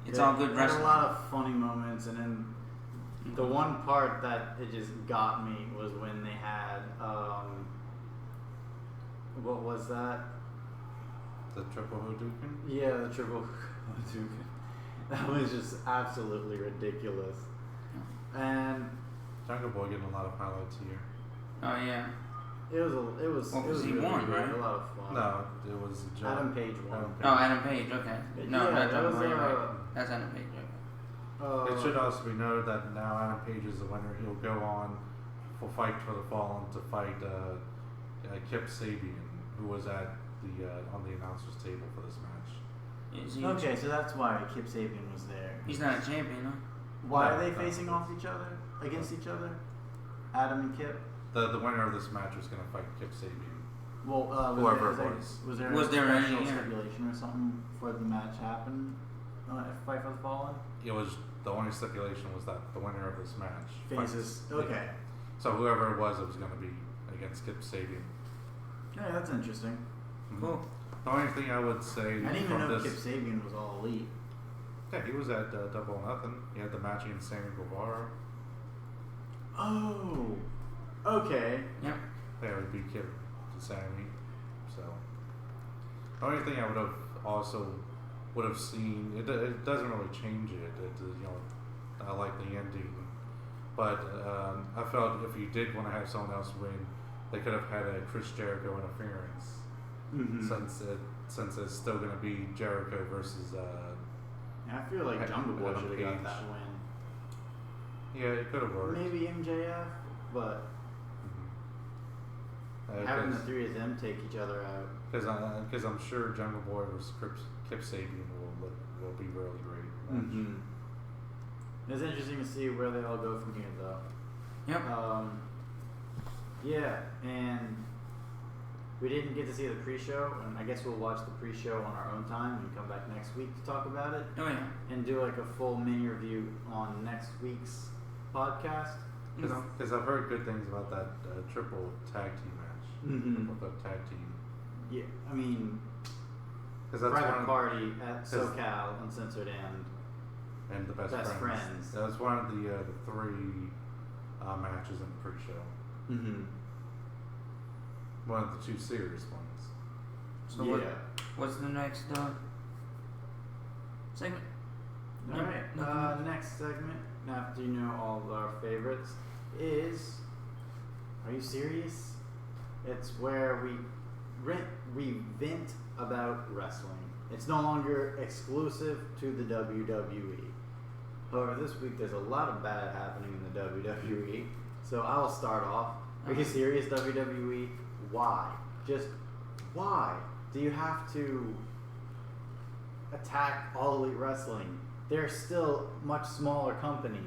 it's all good wrestling. Had a lot of funny moments, and then the one part that it just got me was when they had what was that? The triple Hadouken? Yeah, the triple Hadouken. That was just absolutely ridiculous. And Jungle Boy getting a lot of highlights here. Oh yeah. It was he really won, good, right? A lot of fun. No, it was Adam Page won. Oh, Adam Page. Okay. No, yeah, that's that was right. That's Adam Page. Okay. It should also be noted that now Adam Page is the winner. He'll go on for Fight for the Fallen to fight Kip Sabian, who was at the on the announcers table for this match. Okay, so that's why Kip Sabian was there. He's not a champion, huh? Why are they facing off against each other? Adam and Kip? The winner of this match was going to fight Kip Sabian. Well, whoever it was. Was there any stipulation or something before the match happened? Fight for the Fallen? It was the only stipulation was that the winner of this match faces. fights. Okay. So whoever it was going to be against Kip Sabian. Yeah, that's interesting. Cool. The only thing I would say I didn't even know this, Kip Sabian was all elite. Yeah, he was at Double or Nothing. He had the match against Sammy Guevara. Oh, okay. Yep. They would beat Kip to Sammy. So the only thing I would have seen it doesn't really change it. I like the ending, but I felt if you did want to have someone else win, they could have had a Chris Jericho interference. Mm-hmm. Since it's still going to be Jericho versus. I feel like Jungle Boy Adam should have got Page. that win. Yeah, it could have worked. Maybe MJF, but having the three of them take each other out. Because I'm sure Jungle Boy versus Kip Sabian will be really great. Mm-hmm. It's interesting to see where they all go from here, though. Yep. Yeah, and we didn't get to see the pre-show, and I guess we'll watch the pre-show on our own time and come back next week to talk about it. Oh yeah. And do like a full mini review on next week's podcast. Because I've heard good things about that triple tag team match. Mm-hmm. Triple tag team. Yeah, I mean, Because that's private one party at SoCal Uncensored and the best friends. That's one of the three matches in the pre-show. Mm-hmm. One of the two serious ones. So yeah. what's the next segment? All right. Next segment, after you know all of our favorites, is Are You Serious? It's where we vent about wrestling. It's no longer exclusive to the WWE. However, this week there's a lot of bad happening in the WWE. So I'll start off. Are you serious, WWE? Why? Just why do you have to attack All Elite Wrestling? They're still a much smaller company.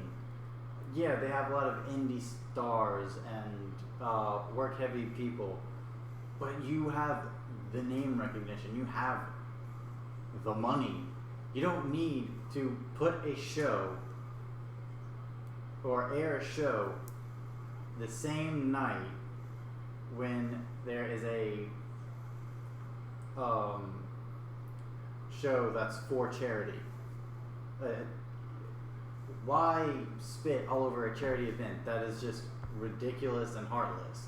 Yeah, they have a lot of indie stars and work-heavy people. But you have the name recognition. You have the money. You don't need to put a show or air a show the same night when there is a show that's for charity. Why spit all over a charity event? That is just ridiculous and heartless.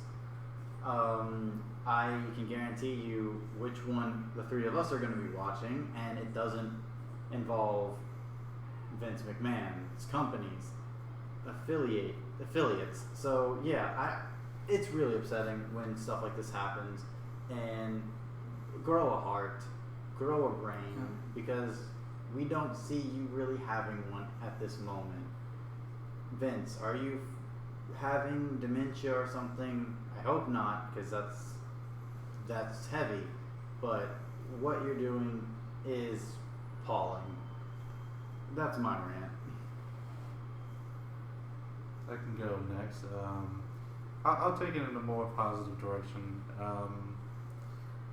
I can guarantee you which one the three of us are going to be watching, and it doesn't involve Vince McMahon's companies, affiliates. So yeah, it's really upsetting when stuff like this happens. And grow a heart, grow a brain, because we don't see you really having one at this moment. Vince, are you having dementia or something? I hope not, because that's heavy. But what you're doing is appalling. That's my rant. I can go next. I'll take it in a more positive direction.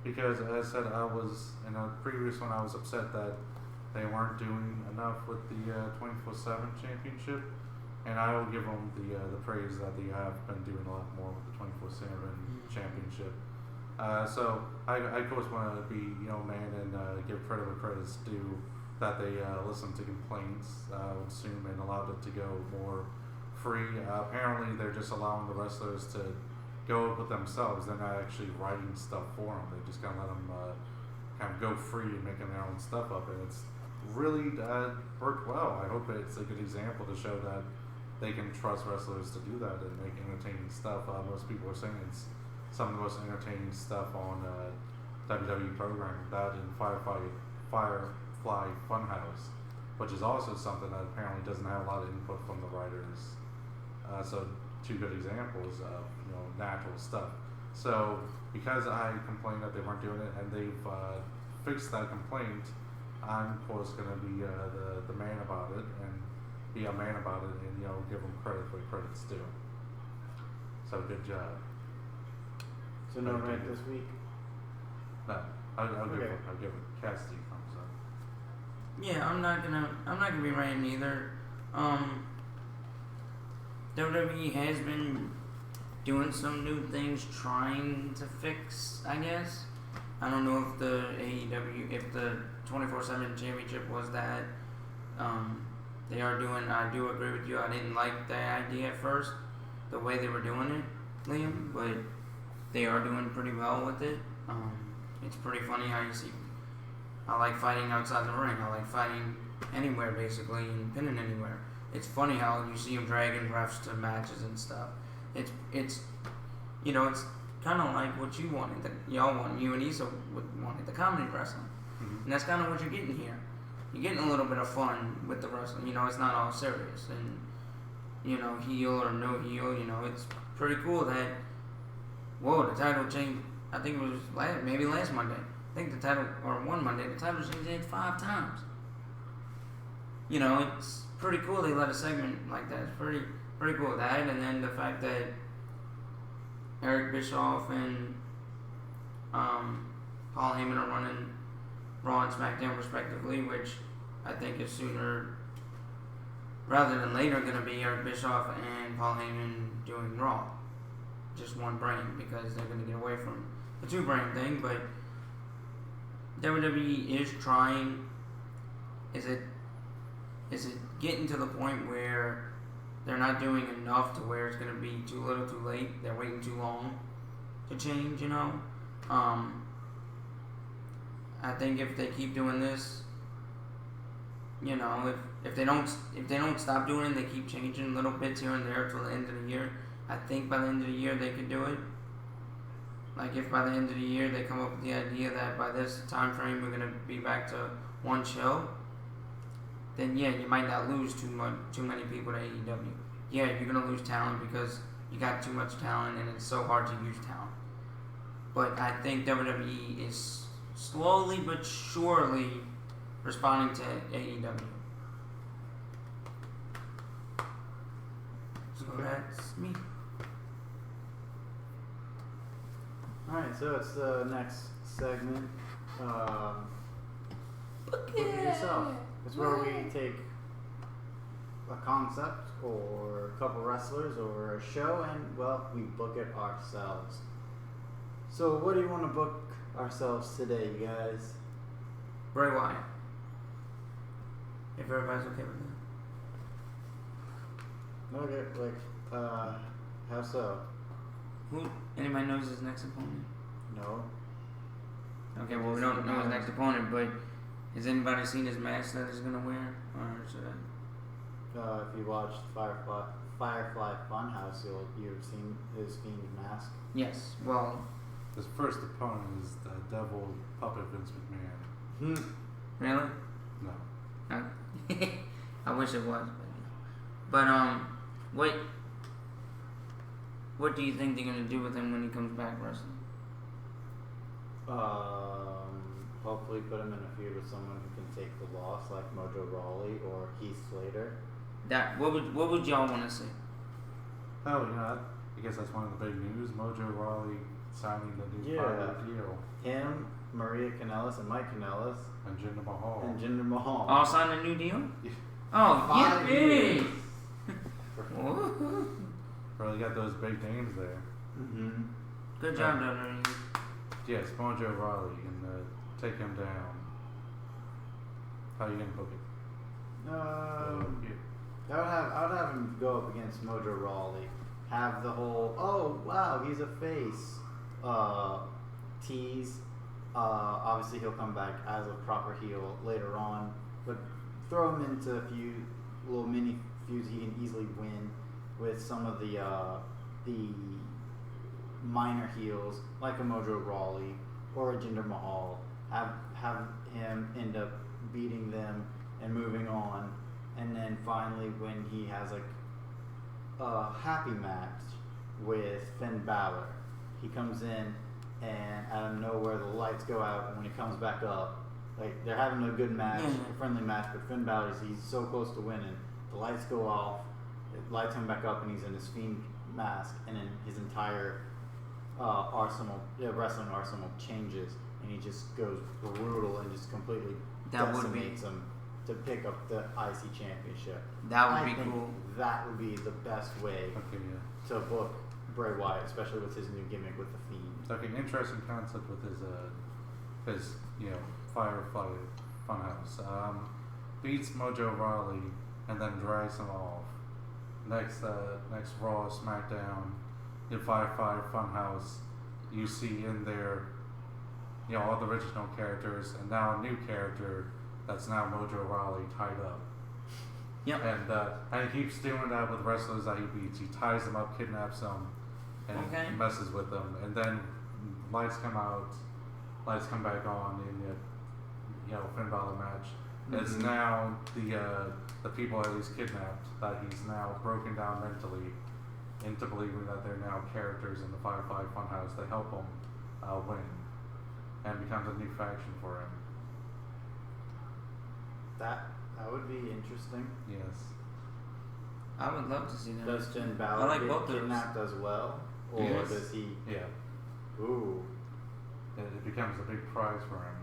Because as I said, I was in a previous one. I was upset that they weren't doing enough with the 24/7 championship, and I will give them the praise that they have been doing a lot more with the 24/7 championship. So I of course want to be man and give credit where credit's due, that they listened to complaints with Zoom and allowed it to go more free. Apparently they're just allowing the wrestlers to go up with themselves. They're not actually writing stuff for them. They just kind of let them kind of go free and making their own stuff up, and it's really worked well. I hope it's a good example to show that they can trust wrestlers to do that and make entertaining stuff. Most people are saying it's some of the most entertaining stuff on WWE programming. That and Firefly Funhouse, which is also something that apparently doesn't have a lot of input from the writers. So two good examples of natural stuff. So because I complained that they weren't doing it, and they've fixed that complaint, I'm of course going to be the man about it, and be a man about it, and give them credit where credit's due. So good job. So no rant this week? No, I'll Okay. give it Cassidy thumbs up. Yeah, I'm not gonna be ranting either. WWE has been doing some new things, trying to fix, I guess. I don't know if the AEW, if the 24/7 championship was that. They are doing, I do agree with you, I didn't like the idea at first, the way they were doing it, Liam, but they are doing pretty well with it. It's pretty funny how you see, I like fighting outside the ring, I like fighting anywhere basically, and pinning anywhere. It's funny how you see them dragging refs to matches and stuff. It's it's kind of like what you wanted, you and Issa wanted, the comedy wrestling. Mm-hmm. And that's kind of what you're getting here. You're getting a little bit of fun with the wrestling. It's not all serious. And, heel or no heel, it's pretty cool that, the title changed, I think it was maybe last Monday. I think the title, or one Monday, the title changed 5 times. It's pretty cool they let a segment like that. It's pretty cool that. And then the fact that Eric Bischoff and Paul Heyman are running Raw and SmackDown respectively, which I think is sooner rather than later going to be Eric Bischoff and Paul Heyman doing Raw. Just one brand, because they're going to get away from the 2-brand thing. But WWE is trying. Is it getting to the point where they're not doing enough to where it's going to be too little too late? They're waiting too long to change, I think if they keep doing this, if they don't stop doing it, they keep changing little bits here and there till the end of the year. I think by the end of the year they could do it. Like if by the end of the year they come up with the idea that by this time frame we're gonna be back to one show, then yeah, you might not lose too many people to AEW. Yeah, you're gonna lose talent because you got too much talent and it's so hard to use talent. But I think WWE is slowly but surely responding to AEW. So that's me. Alright, so it's the next segment. Book it yourself. It's where we take a concept or a couple wrestlers or a show and, we book it ourselves. So what do you want to book ourselves today, you guys? Bray Wyatt. If everybody's okay with that. Okay, like, how so? Who? Anybody knows his next opponent? No. Okay, well we don't know his next opponent, but has anybody seen his mask that he's gonna wear, or should I? If you watched Firefly Funhouse, you've seen his Fiend mask. Yes. Well. His first opponent is the devil puppet Vince McMahon. Really? No. I wish it was, but what do you think they're gonna do with him when he comes back wrestling? Hopefully put him in a feud with someone who can take the loss, like Mojo Rawley or Heath Slater. That what would y'all want to see? Oh, I guess that's one of the big news. Mojo Rawley signing the new 5-year deal. Him, Maria Kanellis, and Mike Kanellis. And Jinder Mahal. All signed a new deal? Yeah. Oh, 5 years. Really got those big names there. Mm-hmm. Good job, WWE. Yes, Mojo Rawley, and take him down. How you gonna book it? I would have him go up against Mojo Rawley. Have the whole, oh wow, he's a face tease. Obviously he'll come back as a proper heel later on, but throw him into a few little mini feuds he can easily win with some of the minor heels like a Mojo Rawley or a Jinder Mahal. Have him end up beating them and moving on, and then finally when he has like a happy match with Finn Balor, he comes in and out of nowhere the lights go out, and when he comes back up, like they're having a good match, a friendly match, but Finn Balor, he's so close to winning, the lights go off, the lights come back up, and he's in his Fiend mask, and then his entire wrestling arsenal changes, and he just goes brutal and just completely decimates him to pick up the IC championship. That would be cool. That would be the best way to book Bray Wyatt, especially with his new gimmick with the Fiend. Okay, interesting concept with his Firefly Funhouse. Beats Mojo Rawley and then drags him off. Next Raw, SmackDown, in Firefly Funhouse, you see in there, all the original characters, and now a new character that's now Mojo Rawley tied up. Yep. And he keeps doing that with wrestlers that he beats. He ties them up, kidnaps them, and messes with them. And then lights come back on in the Finn Balor match. Mm-hmm. It's now the people that he's kidnapped that he's now broken down mentally into believing that they're now characters in the Firefly Funhouse. They help him win, and becomes a new faction for him. That would be interesting. Yes. I would love to see that. Does Finn Balor get kidnapped as well? Or yes. Does he? Yeah. Ooh. It becomes a big prize for him.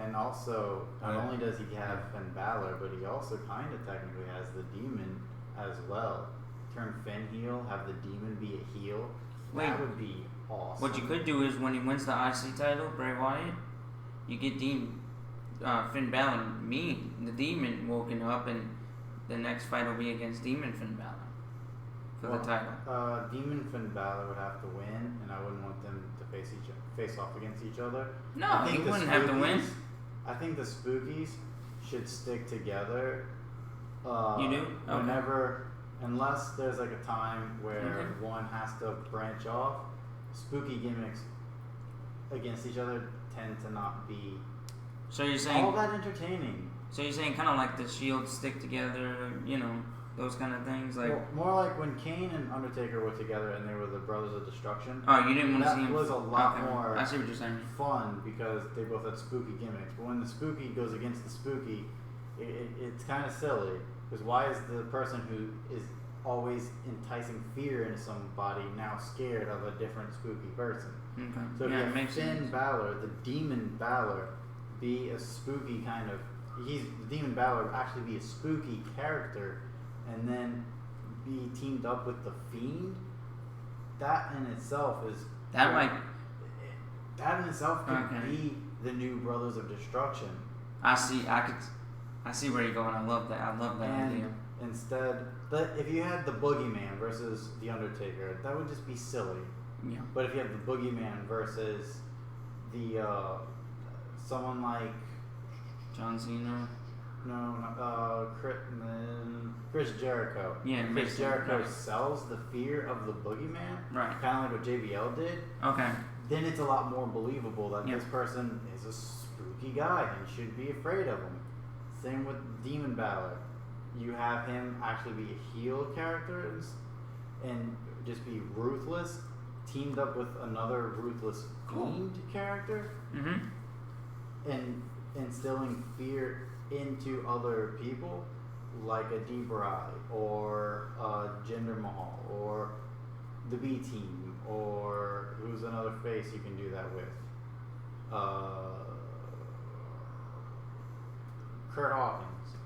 And also, not only does he have Finn Balor, but he also kind of technically has the Demon as well. Turn Finn heel, have the Demon be a heel. That would be awesome. What you could do is when he wins the IC title, Bray Wyatt, you get Finn Balor, the Demon, woken up, and the next fight will be against Demon Finn Balor for the title. Demon Finn Balor would have to win, and I wouldn't want them to face off against each other. No, he wouldn't have to win. I think the Spookies should stick together. You do? Okay. Unless there's like a time where one has to branch off, spooky gimmicks against each other tend to not be so you're saying all that entertaining. So you're saying kind of like the Shield stick together, those kind of things, like more like when Kane and Undertaker were together and they were the Brothers of Destruction. Oh, you didn't want to see him. That was a lot more. I see what you're saying. Fun because they both had spooky gimmicks, but when the spooky goes against the spooky, it's kind of silly. Because why is the person who is always enticing fear into somebody now scared of a different spooky person? Okay. So if you have Finn Balor, the Demon Balor, be a spooky kind of. The Demon Balor would actually be a spooky character, and then be teamed up with the Fiend. That in itself is that in itself could be the new Brothers of Destruction. I see where you're going. I love that. I love that And idea. instead, if you had the Boogeyman versus the Undertaker, that would just be silly. Yeah. But if you have the Boogeyman versus the someone like John Cena. Chris Jericho. Yeah, Chris Jericho right. sells the fear of the Boogeyman, Right. kind of like what JBL did. Okay. Then it's a lot more believable that Yeah. this person is a spooky guy and you should be afraid of him. Same with Demon Balor. You have him actually be a heel character and just be ruthless, teamed up with another ruthless fiend character, and instilling fear into other people, like a D-Bry or Jinder Mahal or the B-Team, or who's another face you can do that with? Kurt Hawkins.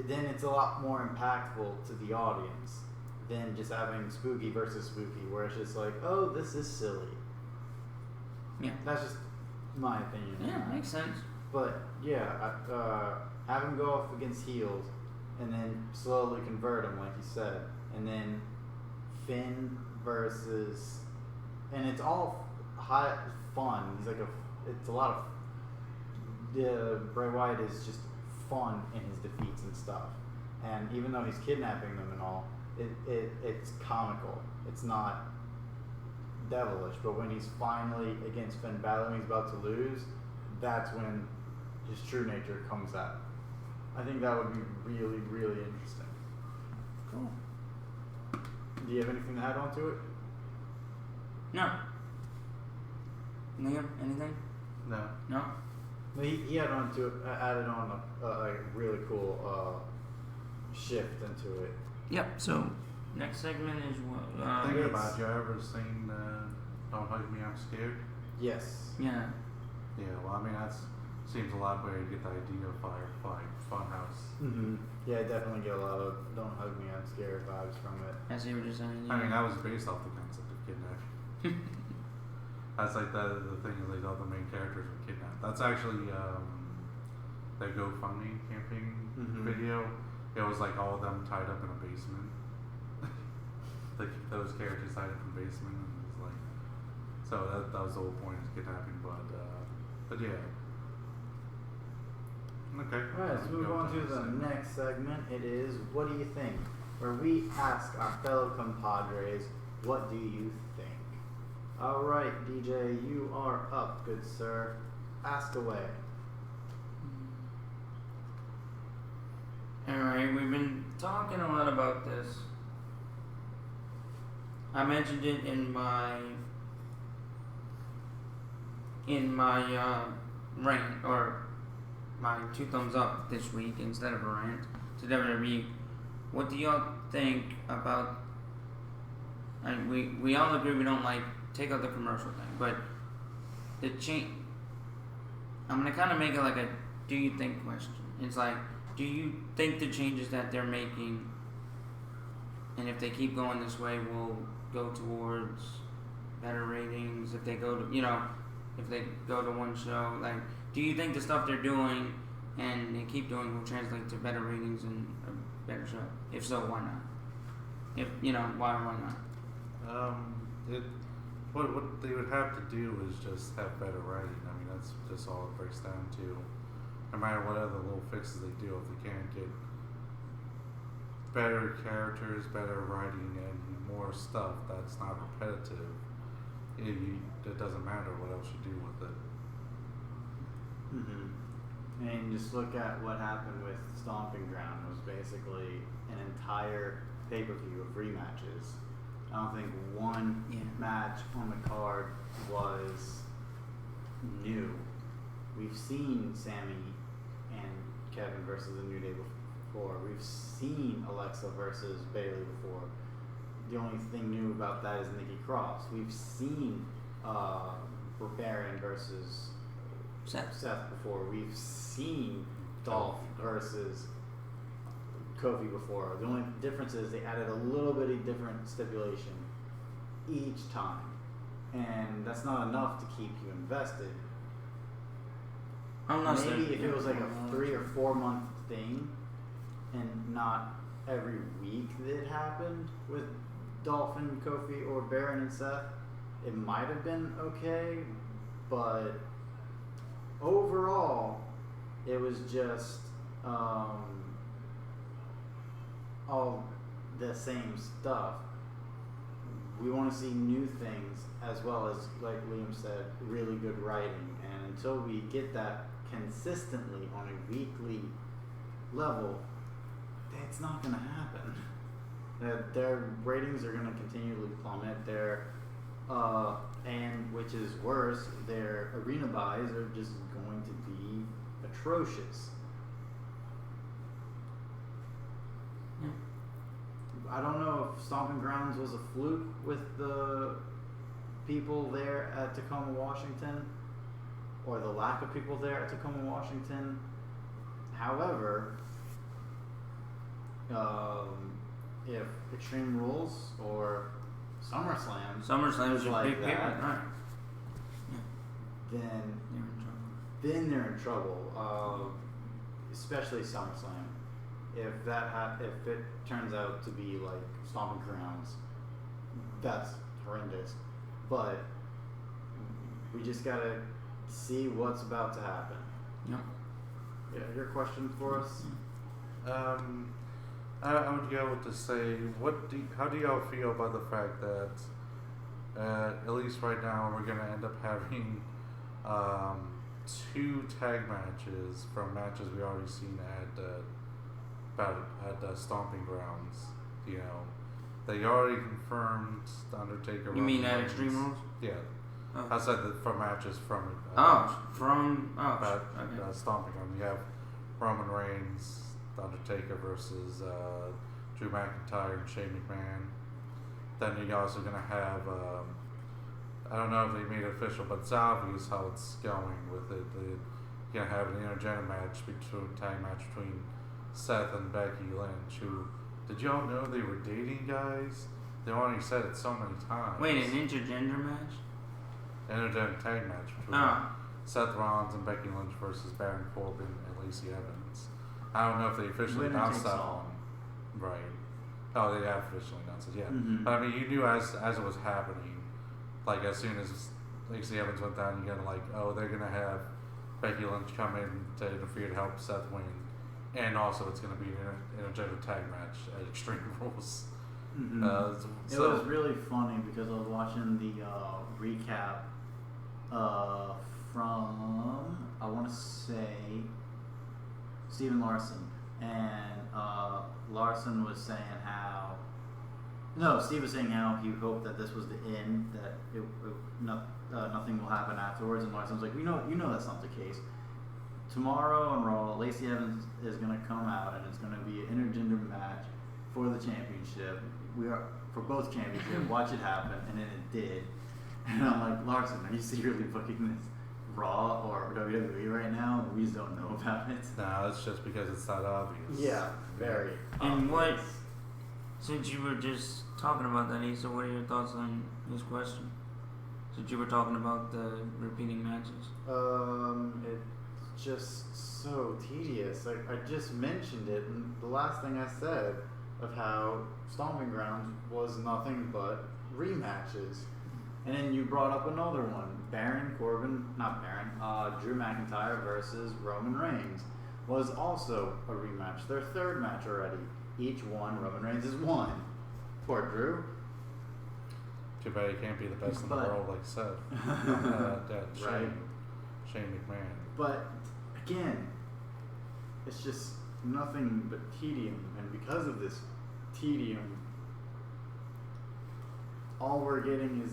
Then it's a lot more impactful to the audience than just having spooky versus spooky, where it's just like, oh, this is silly. Yeah. That's just my opinion. Yeah, makes sense. But yeah, have him go off against heels, and then slowly convert him, like you said, and then Finn versus, and it's all high fun. He's like it's a lot of. Bray Wyatt is just fun in his defeats and stuff, and even though he's kidnapping them and all, it's comical. It's not devilish. But when he's finally against Finn Balor and he's about to lose, that's when his true nature comes out. I think that would be really, really interesting. Cool. Do you have anything to add on to it? No. Liam, anything? No. No? He added on a really cool shift into it. Yep. So next segment is what? Thinking about, you ever seen Don't Hug Me, I'm Scared? Yes. Yeah. Yeah, well, I mean, that seems a lot better to get the idea of Firefly Funhouse. Mm-hmm. Yeah, I definitely get a lot of "Don't Hug Me, I'm Scared" vibes from it. I see what you're saying. Yeah. I mean, that was based off the concept of kidnapping. That's like the thing is, like, all the main characters were kidnapped. That's actually the GoFundMe campaign video. It was like all of them tied up in a basement. Like those characters tied up in a basement, and it was like, so that was the whole point of kidnapping. But yeah. Okay. Alright, let's move on to the next segment. It is What Do You Think? Where we ask our fellow compadres, what do you think? Alright, DJ, you are up, good sir. Ask away. Alright, we've been talking a lot about this. I mentioned it in my rant, or my 2 thumbs up this week instead of a rant to WWE. What do y'all think about? I mean, we all agree we don't like take out the commercial thing, but the change. I'm gonna kind of make it like a do you think question. It's like, do you think the changes that they're making, and if they keep going this way, will go towards better ratings? If they go to, if they go to one show, like, do you think the stuff they're doing and they keep doing will translate to better ratings and a better show? If so, why not? If why not? What they would have to do is just have better writing. I mean, that's just all it breaks down to. No matter what other little fixes they do, if they can't get better characters, better writing, and more stuff that's not repetitive, it doesn't matter what else you do with it. Mm-hmm. And just look at what happened with Stomping Ground. It was basically an entire pay-per-view of rematches. I don't think one match on the card was new. We've seen Sammy and Kevin versus the New Day before. We've seen Alexa versus Bayley before. The only thing new about that is Nikki Cross. We've seen Baron versus Seth before. We've seen Dolph versus Kofi before. The only difference is they added a little bitty different stipulation each time, and that's not enough to keep you invested. Unless maybe if it was like a 3 or 4 month thing, and not every week that it happened with Dolphin, Kofi, or Baron and Seth, it might have been okay, but overall, it was just all the same stuff. We want to see new things, as well as, like Liam said, really good writing. And until we get that consistently on a weekly level, it's not going to happen. Their ratings are going to continually plummet. And which is worse, their arena buys are just going to be atrocious. Yeah. I don't know if Stomping Grounds was a fluke with the people there at Tacoma, Washington, or the lack of people there at Tacoma, Washington. However, if Extreme Rules or SummerSlam is a like big payment, that, right? then You're in trouble. they're in trouble. Especially SummerSlam. If if it turns out to be like Stomping Grounds, that's horrendous. But we just gotta see what's about to happen. Yep. Yeah, your question for us? I would go to say, how do y'all feel about the fact that, at least right now, we're gonna end up having 2 tag matches from matches we already seen at Stomping Grounds. You know, they already confirmed the Undertaker. You mean Roman at Reigns. Extreme Rules? Yeah. Oh. I said that from matches from. Okay. Stomping Grounds. You have Roman Reigns, the Undertaker versus Drew McIntyre and Shane McMahon. Then you're also gonna have. I don't know if they made it official, but it's obvious how it's going with it. You're gonna have an tag match between Seth and Becky Lynch. Who did y'all know they were dating, guys? They already said it so many times. Wait, an intergender match? Intergender tag match between Seth Rollins and Becky Lynch versus Baron Corbin and Lacey Evans. I don't know if they officially announced that one. Right. Oh, they have officially announced it, yeah. Mm-hmm. But I mean, you knew as it was happening, like as soon as Lacey Evans went down, you got like, oh, they're gonna have Becky Lynch come in to interfere to help Seth win, and also it's gonna be an intergender tag match at Extreme Rules. Mm-hmm. It was really funny because I was watching the recap from, I want to say, Steven Larson, and Larson was saying how, no, Steve was saying how he hoped that this was the end, that nothing will happen afterwards, and Larson was like, you know that's not the case. Tomorrow on Raw, Lacey Evans is going to come out, and it's going to be an intergender match for the championship. We are for both championships. Watch it happen, and then it did. And I'm like, Larson, are you secretly booking this Raw or WWE right now? We just don't know about it. No, it's just because it's not obvious. Yeah, very. And what? Since you were just talking about that, Issa, what are your thoughts on this question? Since you were talking about the repeating matches. It's just so tedious. Like I just mentioned it, and the last thing I said of how Stomping Grounds was nothing but rematches. And then you brought up another one. Drew McIntyre versus Roman Reigns was also a rematch. Their third match already. Each one, Roman Reigns has won. Poor Drew. Too bad he can't be the best in the world like Seth. Shane McMahon. But again, it's just nothing but tedium, and because of this tedium, all we're getting is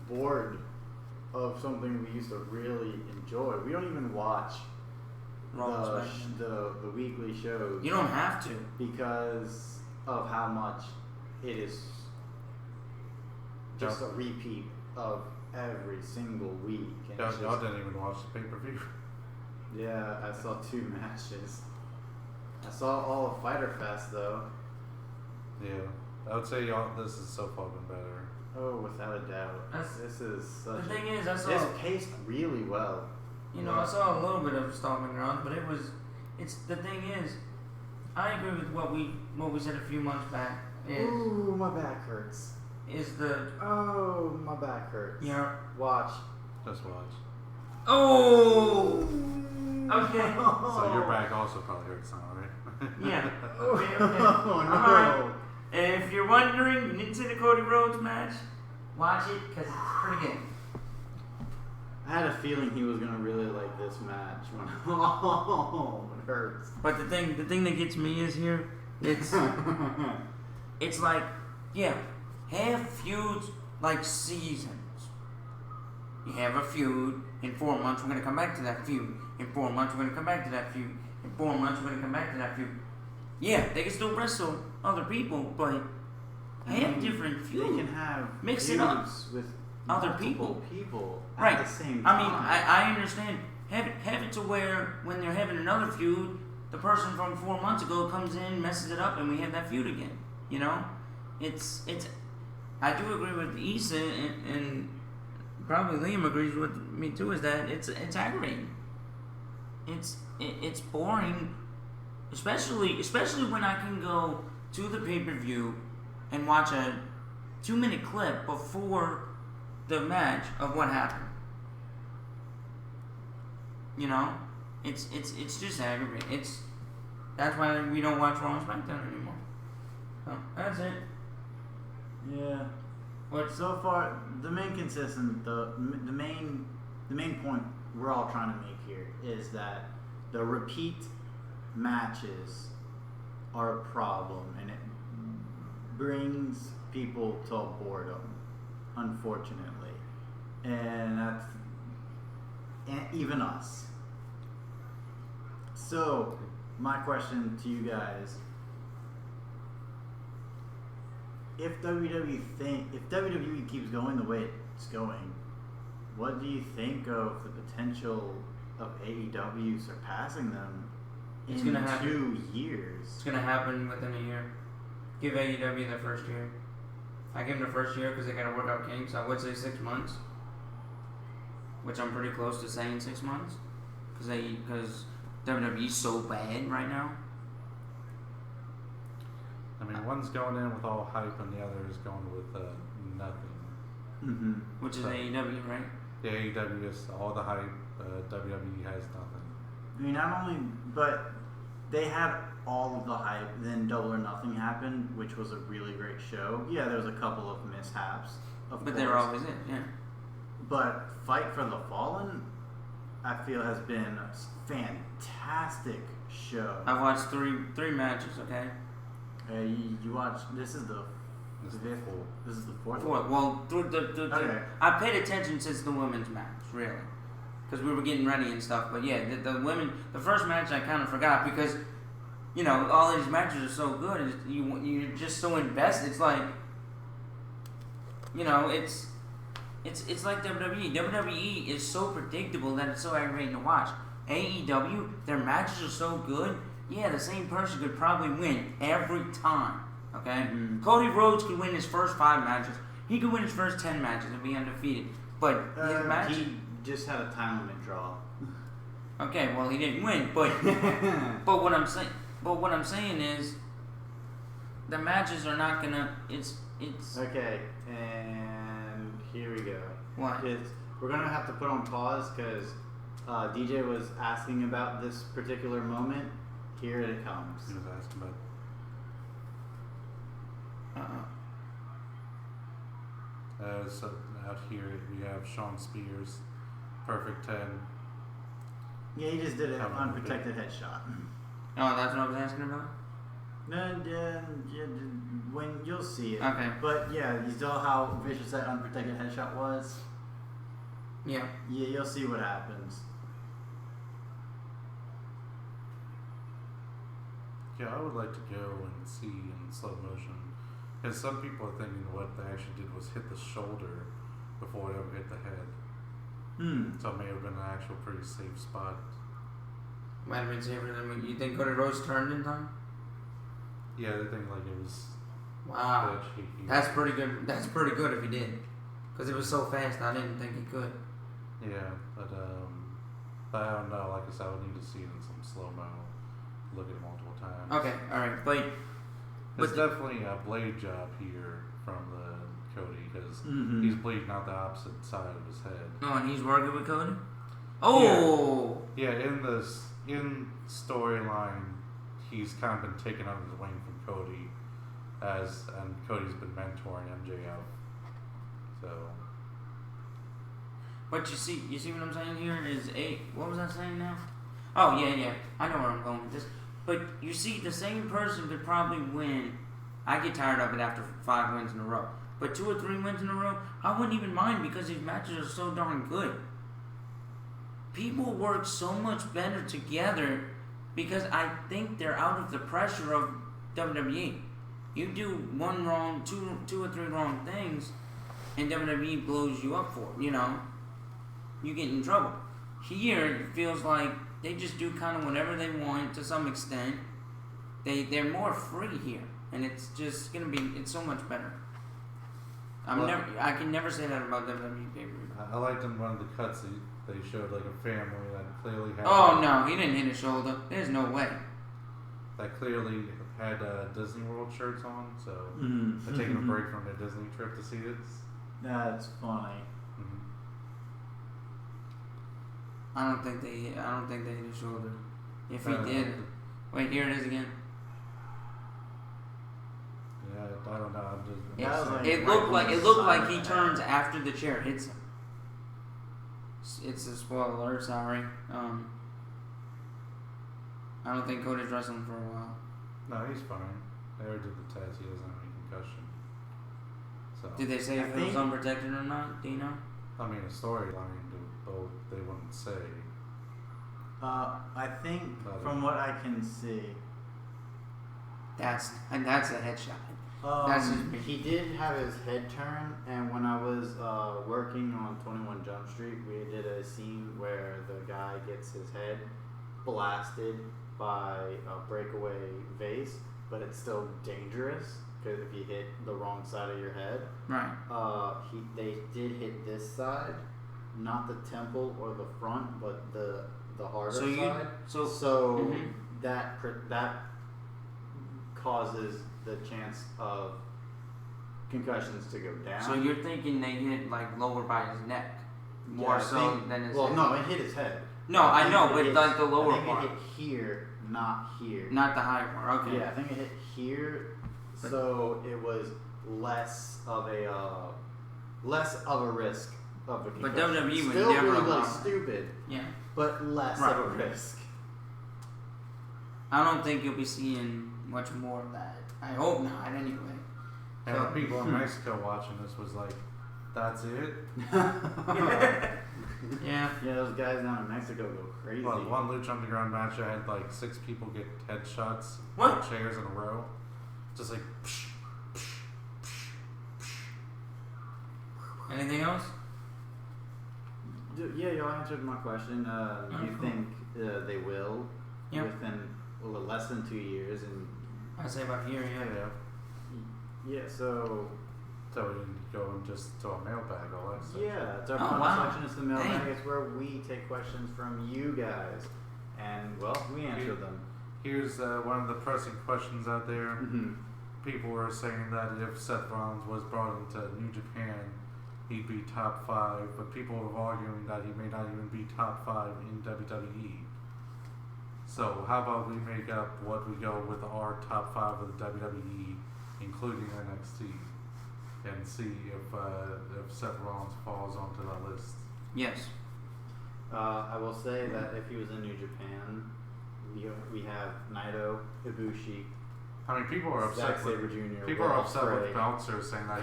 bored of something we used to really enjoy. We don't even watch the weekly shows. You don't have to, because of how much it is just a repeat of every single week. And Y'all didn't even watch the pay-per-view. Yeah, I saw 2 matches. I saw all of Fyter Fest though. Yeah, I would say this is so far been better. Oh, without a doubt. This is such. the thing is, it's paced really well. You know, I saw a little bit of stomping ground, but it's the thing is, I agree with what we said a few months back. Ooh, my back hurts. Oh, my back hurts. Yeah. Watch. Just watch. Oh. Okay. So your back also probably hurts now, right? Yeah. Okay. Oh no. Alright. If you're wondering, you didn't see the Cody Rhodes match, watch it because it's pretty good. I had a feeling he was gonna really like this match. Oh, it hurts. But the thing that gets me is here, it's like, yeah, have feuds like seasons. You have a feud. In 4 months, we're gonna come back to that feud. In 4 months, we're gonna come back to that feud. In 4 months, we're gonna come back to that feud. Yeah, they can still wrestle other people, but have different feuds. They can have mix it up with other people right. at the same I time. mean, I understand. Have it to where when they're having another feud, the person from 4 months ago comes in, messes it up, and we have that feud again. You know, it's. I do agree with Issa, and probably Liam agrees with me too. Is that it's aggravating. It's boring, especially when I can go to the pay-per-view and watch a 2-minute clip before the match of what happened. You know, it's just aggravating. That's why we don't watch Raw and SmackDown anymore. So that's it. Yeah. What? So far, the main point we're all trying to make here is that the repeat matches are a problem, and it brings people to boredom, unfortunately, and even us. So, my question to you guys: if WWE keeps going the way it's going, what do you think of the potential of AEW surpassing them It's in gonna happen. 2 years? It's gonna happen within a year. Give AEW the first year. I give them the first year because they gotta work out kinks. I would say 6 months, which I'm pretty close to saying 6 months, because WWE's so bad right now. I mean, one's going in with all hype, and the other is going with nothing. Mm-hmm. Which is AEW, right? The AEW is all the hype. WWE has nothing. I mean, but they had all of the hype. Then Double or Nothing happened, which was a really great show. Yeah, there was a couple of mishaps, of But course. they were always it, yeah. But Fight for the Fallen, I feel, has been a fantastic show. I've watched three matches. Okay. You watch. This is the This is fifth. full. This is the fourth. Well, through Okay. I paid attention since the women's match, really, because we were getting ready and stuff. But yeah, the women, the first match I kind of forgot because, you know, all these matches are so good, and you're just so invested. It's like, you know, it's like WWE. WWE is so predictable that it's so aggravating to watch. AEW, their matches are so good. Yeah, the same person could probably win every time. Okay? Mhm. Cody Rhodes could win his first 5 matches. He could win his first 10 matches and be undefeated. But his match. He just had a time limit draw. Okay, well he didn't win, but what I'm saying is the matches are not gonna. It's Okay, and here we go. what? We're gonna have to put on pause because DJ was asking about this particular moment. Here it comes. He was asking about. So out here we have Sean Spears, perfect 10. Yeah, he just did an Come on, unprotected headshot. Oh, that's what I was asking about. And when you'll see it. Okay. But yeah, you saw how vicious that unprotected headshot was. Yeah. Yeah, you'll see what happens. Yeah, I would like to go and see in slow motion. Because some people are thinking what they actually did was hit the shoulder before it ever hit the head. So it may have been an actual pretty safe spot. Might have been safer than you think Cody Rhodes turned in time. Yeah, they think like it was. Wow. Shaky. That's pretty good. That's pretty good if he did, because it was so fast. I didn't think he could. Yeah, but But I don't know. Like I said, I would need to see it in some slow mo. Look at it multiple times. Okay, all right, but It's definitely a blade job here from the Cody because he's bleeding out the opposite side of his head. oh, and he's working with Cody. Oh, Yeah, in storyline, he's kind of been taken under the wing from Cody, and Cody's been mentoring MJF. So, but you see what I'm saying here is what was I saying now? Oh yeah, I know where I'm going with this. But you see, the same person could probably win. I get tired of it after 5 wins in a row, but 2 or 3 wins in a row, I wouldn't even mind because these matches are so darn good. People work so much better together because I think they're out of the pressure of WWE. You do one wrong, two or three wrong things, and WWE blows you up for it. You know, you get in trouble. Here, it feels like they just do kind of whatever they want to some extent. They're more free here, and it's just it's so much better. I can never say that about WWE pay-per-view. I liked in one of the cuts they showed like a family that clearly had. Oh no, he didn't hit his shoulder. There's no way. That clearly had Disney World shirts on, so they're taking a break from their Disney trip to see it. That's funny. I don't think they hit his shoulder. If he did, wait, here it is again. Yeah, I don't know. I'm just. It looked like he turns after the chair hits him. It's a spoiler alert. Sorry. I don't think Cody's wrestling for a while. No, he's fine. They already did the test. He doesn't have any concussion. So. Did they say if it was unprotected or not? Do you know? I mean, a storyline, both they wouldn't say. I think from what I can see, that's a headshot. He did have his head turn, and when I was working on 21 Jump Street, we did a scene where the guy gets his head blasted by a breakaway vase, but it's still dangerous because if you hit the wrong side of your head. Right. They did hit this side, not the temple or the front, but the harder side. So that causes the chance of concussions to go down. So you're thinking they hit like lower by his neck more than his head? Well, no, it hit his head. No, I know, but like the lower part. I think it hit here, not here. Not the high part. Okay. Yeah, I think it hit here, so it was less of a risk of a concussion. But WWE would still never really allow stupid. Yeah. But less of a risk. I don't think you'll be seeing much more of that. I hope not, anyway. And the people in Mexico watching this was like, "That's it." Yeah. Yeah, those guys down in Mexico go crazy. Well, one Lucha Underground match, I had like 6 people get headshots What? with chairs in a row, just like. Psh, psh, psh, psh. Anything else? Yeah, y'all answered my question. You think they will within less than 2 years? And I'd say about a year, yeah. Yeah, so we can go and just to a mailbag, all that stuff. yeah, it's our section. It's the mailbag. It's where we take questions from you guys, and well, we answer them. Here's one of the pressing questions out there. People were saying that if Seth Rollins was brought into New Japan, he'd be top 5, but people were arguing that he may not even be top 5 in WWE. So how about we make up what we go with our top 5 of the WWE, including NXT, and see if Seth Rollins falls onto that list. Yes. I will say that if he was in New Japan, we have Naito, Ibushi. I mean, people are upset Zack Sabre Jr. People are upset with Bouncer saying that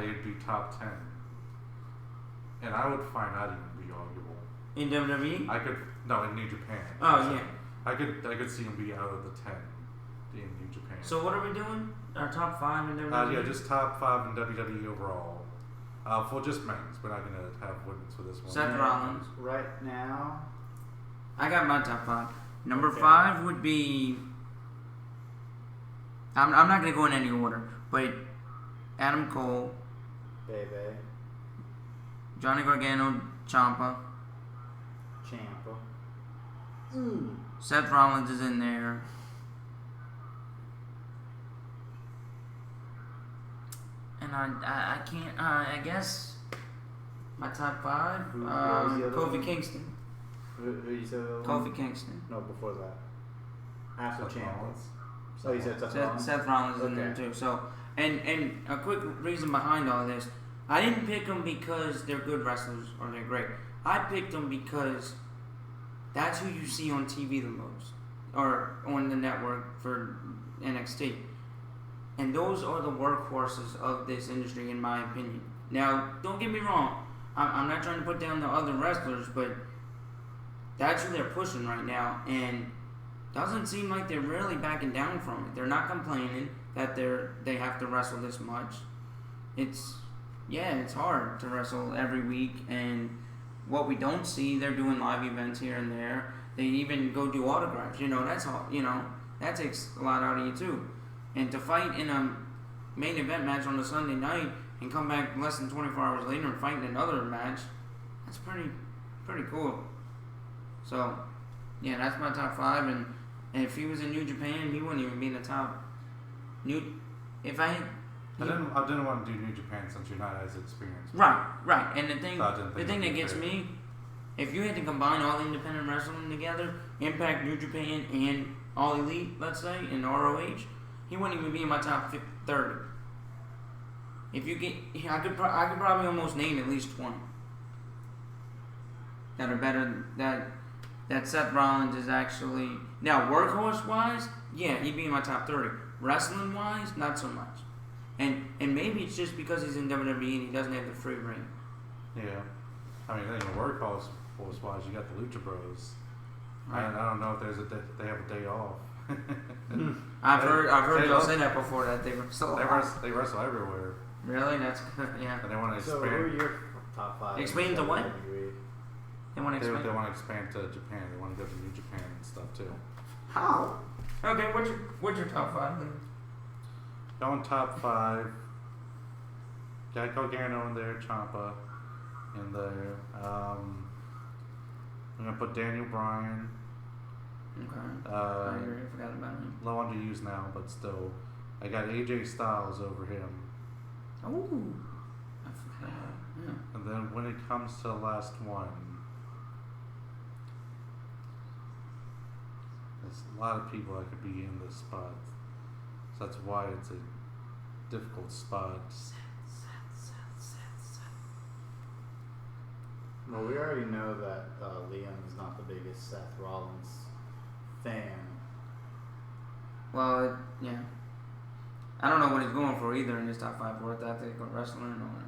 he'd be top 10, and I would find that even be arguable. In WWE? In New Japan. Oh yeah. I could see him be out of the 10 in New Japan. So what are we doing? Our top 5 in WWE? Yeah, just top 5 in WWE overall. For just men's, we're not gonna have women's for this one. Seth Rollins. Right now, I got my top 5. Number 5 would be. I'm not gonna go in any order, but Adam Cole, Bebe, Johnny Gargano, Ciampa, Ciampa. Seth Rollins is in there. And I can't. I guess my top 5. Who was the other Kofi one? Kingston. Who you said? The other Kofi one? Kingston. No, before that. After Seth Ciampa. Rollins. Oh, you said Seth Rollins? Seth Rollins is in there Okay. too. So, and a quick reason behind all this, I didn't pick them because they're good wrestlers or they're great. I picked them because that's who you see on TV the most, or on the network for NXT. And those are the workhorses of this industry, in my opinion. Now, don't get me wrong. I'm not trying to put down the other wrestlers, but that's who they're pushing right now. And doesn't seem like they're really backing down from it. They're not complaining that they have to wrestle this much. It's hard to wrestle every week. And what we don't see, they're doing live events here and there. They even go do autographs. That's all. That takes a lot out of you too. And to fight in a main event match on a Sunday night and come back less than 24 hours later and fight in another match, that's pretty cool. So, yeah, that's my top 5. And if he was in New Japan, he wouldn't even be in the top. I didn't want to do New Japan since you're not as experienced. Right. And the thing it'd that be gets fair. me, if you had to combine all independent wrestling together, Impact, New Japan, and All Elite, let's say, and ROH, he wouldn't even be in my top 30. If you get, I could probably almost name at least 20 that are better. That Seth Rollins is actually now workhorse wise, yeah, he'd be in my top 30. Wrestling wise, not so much. And maybe it's just because he's in WWE and he doesn't have the free reign. Yeah. I mean, then the workhorse wise, you got the Lucha Bros. Right. I don't know if they have a day off. I've heard they y'all love- say that before, that they wrestle. They wrestle everywhere, Really? That's yeah. and they want to So, expand. who are your top 5? Explain to what? WWE? They want to They expand. want to expand to Japan. They want to go to New Japan and stuff too. How? Okay, what's your top 5 then? Going top 5. Got Gargano in there, Ciampa in there. I'm gonna put Daniel Bryan. Okay. I agree. I forgot about him. Low underused now, but still. I got AJ Styles over him. Oh, I forgot. Yeah. And then when it comes to the last one, there's a lot of people that could be in this spot. So that's why it's a difficult spot. Well, we already know that Liam is not the biggest Seth Rollins fan. Well, yeah. I don't know what he's going for either in his top 5: worth ethic or wrestling or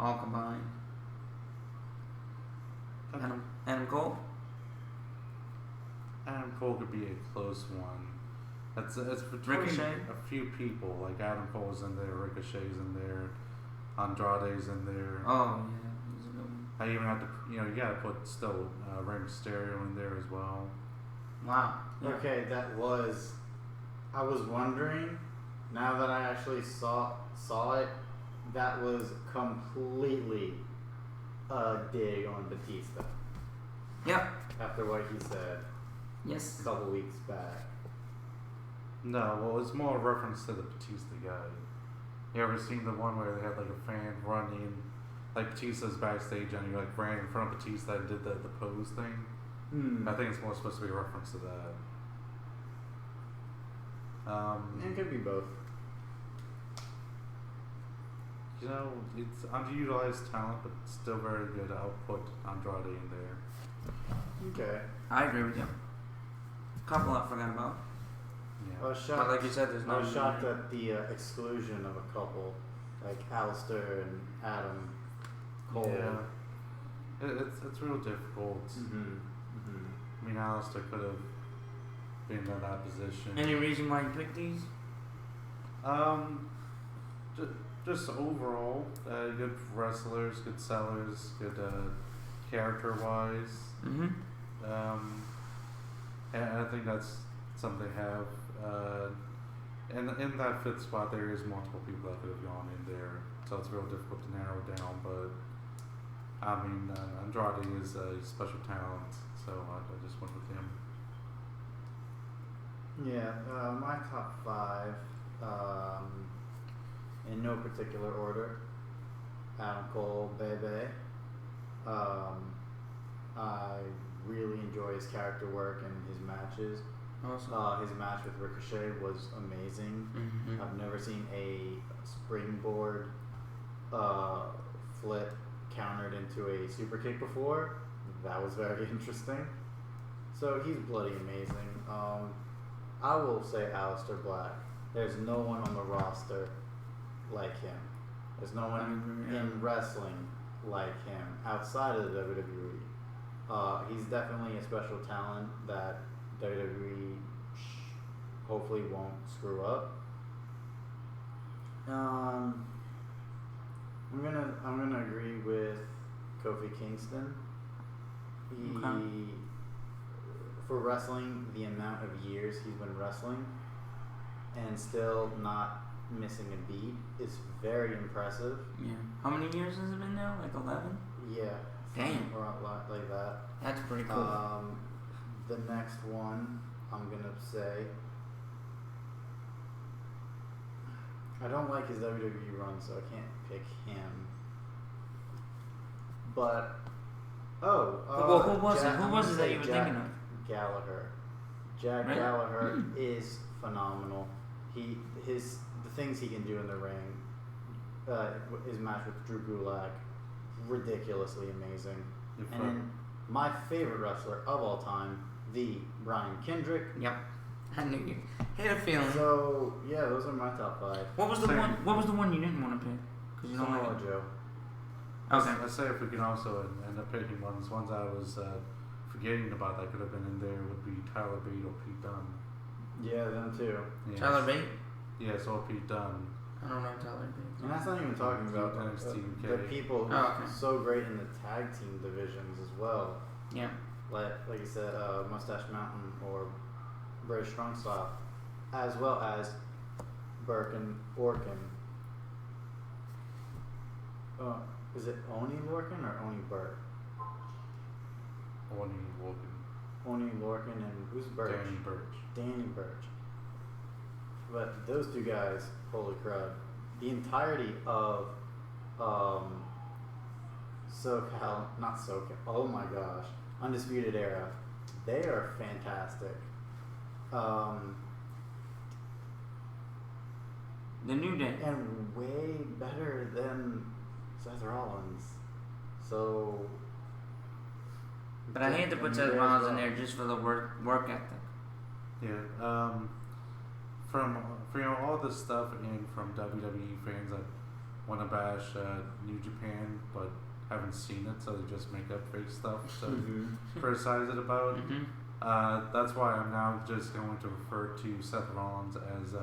all combined. Adam Cole. Adam Cole could be a close one. It's between Ricochet? a few people. Like Adam Cole's in there, Ricochet's in there, Andrade's in there. Oh yeah, he's a good one. I even have to, you gotta put still Rey Mysterio in there as well. Wow. Yeah. Okay, I was wondering, now that I actually saw it, that was completely a dig on Batista. Yep. After what he said Yes. a couple weeks back. No, well, it's more a reference to the Batista guy. You ever seen the one where they had like a fan running, like Batista's backstage and he like ran in front of Batista and did the pose thing? I think it's more supposed to be a reference to that. It could be both. It's underutilized talent, but still very good. I'll put Andrade in there. Okay. I agree with you. Couple I forgot about. Yeah. I was But shocked. like you said, there's no. I was shocked at the exclusion of a couple, like Alistair and Adam Cole. Yeah. It's real difficult. I mean, Alistair could have been in that position. Any reason why you picked these? Just overall, good wrestlers, good sellers, good character-wise. Mm-hmm. And I think that's something they have. And in that fifth spot, there is multiple people that could have gone in there, so it's real difficult to narrow down. But I mean, Andrade is a special talent, so I just went with him. Yeah, my top 5, in no particular order. Adam Cole, Bebe. I really enjoy his character work and his matches. Awesome. His match with Ricochet was amazing. Mm-hmm. I've never seen a springboard flip countered into a super kick before. That was very interesting. So he's bloody amazing. I will say Aleister Black. There's no one on the roster like him. There's no one in wrestling like him outside of the WWE. He's definitely a special talent that WWE hopefully won't screw up. I'm gonna agree with Kofi Kingston. For wrestling, the amount of years he's been wrestling and still not missing a beat is very impressive. Yeah. How many years has it been now? Like 11? Yeah. Damn. Or a lot like that. That's pretty cool. The next one, I'm gonna say, I don't like his WWE run, so I can't pick him. But well, who was it? Who was it that you were thinking of? Gallagher. Jack Really? Gallagher is phenomenal. The things he can do in the ring. His match with Drew Gulak, ridiculously amazing. And then my favorite wrestler of all time, the Brian Kendrick. Yep. I knew you had a feeling. So yeah, those are my top 5. What was the one? What was the one you didn't want to pick? Because you don't like Samoa it. Joe. Okay. Let's say if we can also end up picking ones I was forgetting about that could have been in there would be Tyler Bate or Pete Dunne. Yeah, them too. Yes. Tyler Bate? Yes, or Pete Dunne. I don't know Tyler Bate. And that's not even talking about NXT the UK. people who are so great in the tag team divisions as well. Yeah. Like you said, Mustache Mountain or British Strong Style, as well as Burke and Orkin. Is it Oni Lorcan or Oni Burke? Oni Lorcan. Oni Lorcan and who's Birch? Danny Burch. Danny Burch. But those two guys, holy crap. The entirety of SoCal, not SoCal, oh my gosh, Undisputed Era, they are fantastic. The New Day. And way better than Seth Rollins. So. But I hate to put Seth Rollins in there just for the work ethic. Yeah. From all this stuff and from WWE fans that want to bash New Japan but haven't seen it, so they just make up fake stuff to criticize it about. Mm-hmm. That's why I'm now just going to refer to Seth Rollins as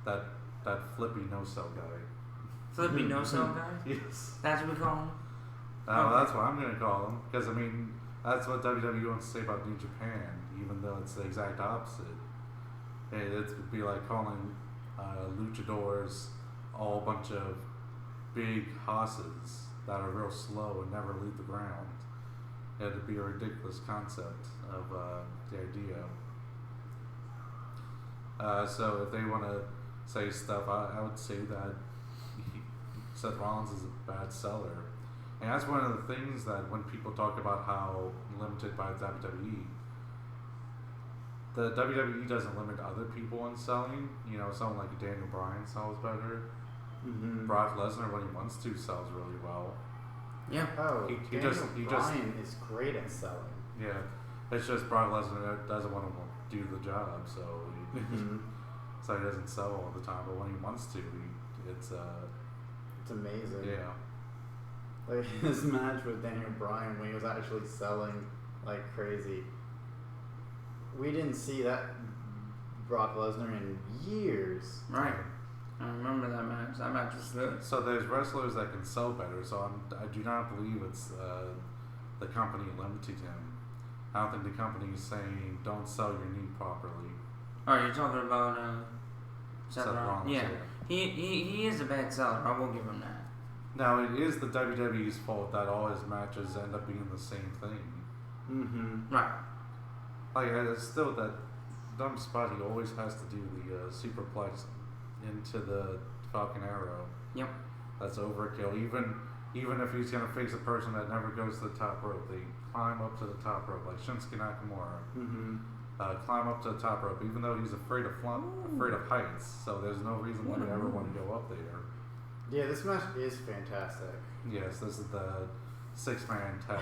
that flippy no-sell guy. Flippy no-sell guy? Yes. That's what we call him? That's what I'm going to call him. Because, I mean, that's what WWE wants to say about New Japan, even though it's the exact opposite. It'd be like calling luchadors all a bunch of big hosses that are real slow and never leave the ground. It'd be a ridiculous concept of the idea. So if they want to say stuff, I would say that Seth Rollins is a bad seller. And that's one of the things that when people talk about how limited by WWE, the WWE doesn't limit other people in selling. You know, someone like Daniel Bryan sells better. Mm-hmm. Brock Lesnar, when he wants to, sells really well. Yeah. Oh, He Daniel just Bryan is great at selling. Yeah, it's just Brock Lesnar doesn't want to do the job, so so he doesn't sell all the time. But when he wants to, it's amazing. Yeah. Like his match with Daniel Bryan when he was actually selling like crazy. We didn't see that Brock Lesnar in years. Right. I remember that match. That match was good. So there's wrestlers that can sell better. So I do not believe it's the company limiting him. I don't think the company is saying don't sell your knee properly. Oh, you're talking about Seth Rollins. Yeah. He is a bad seller. I will give him that. Now, it is the WWE's fault that all his matches end up being the same thing. Mm-hmm. Right. Like, it's still that dumb spot he always has to do the superplex into the Falcon Arrow. Yep. That's overkill. Even if he's going to face a person that never goes to the top rope, they climb up to the top rope, like Shinsuke Nakamura. Mm-hmm. Climb up to the top rope, even though he's afraid of heights. So there's no reason why they ever want to go up there. Yeah, this match is fantastic. Yes, this is the 6-man tag.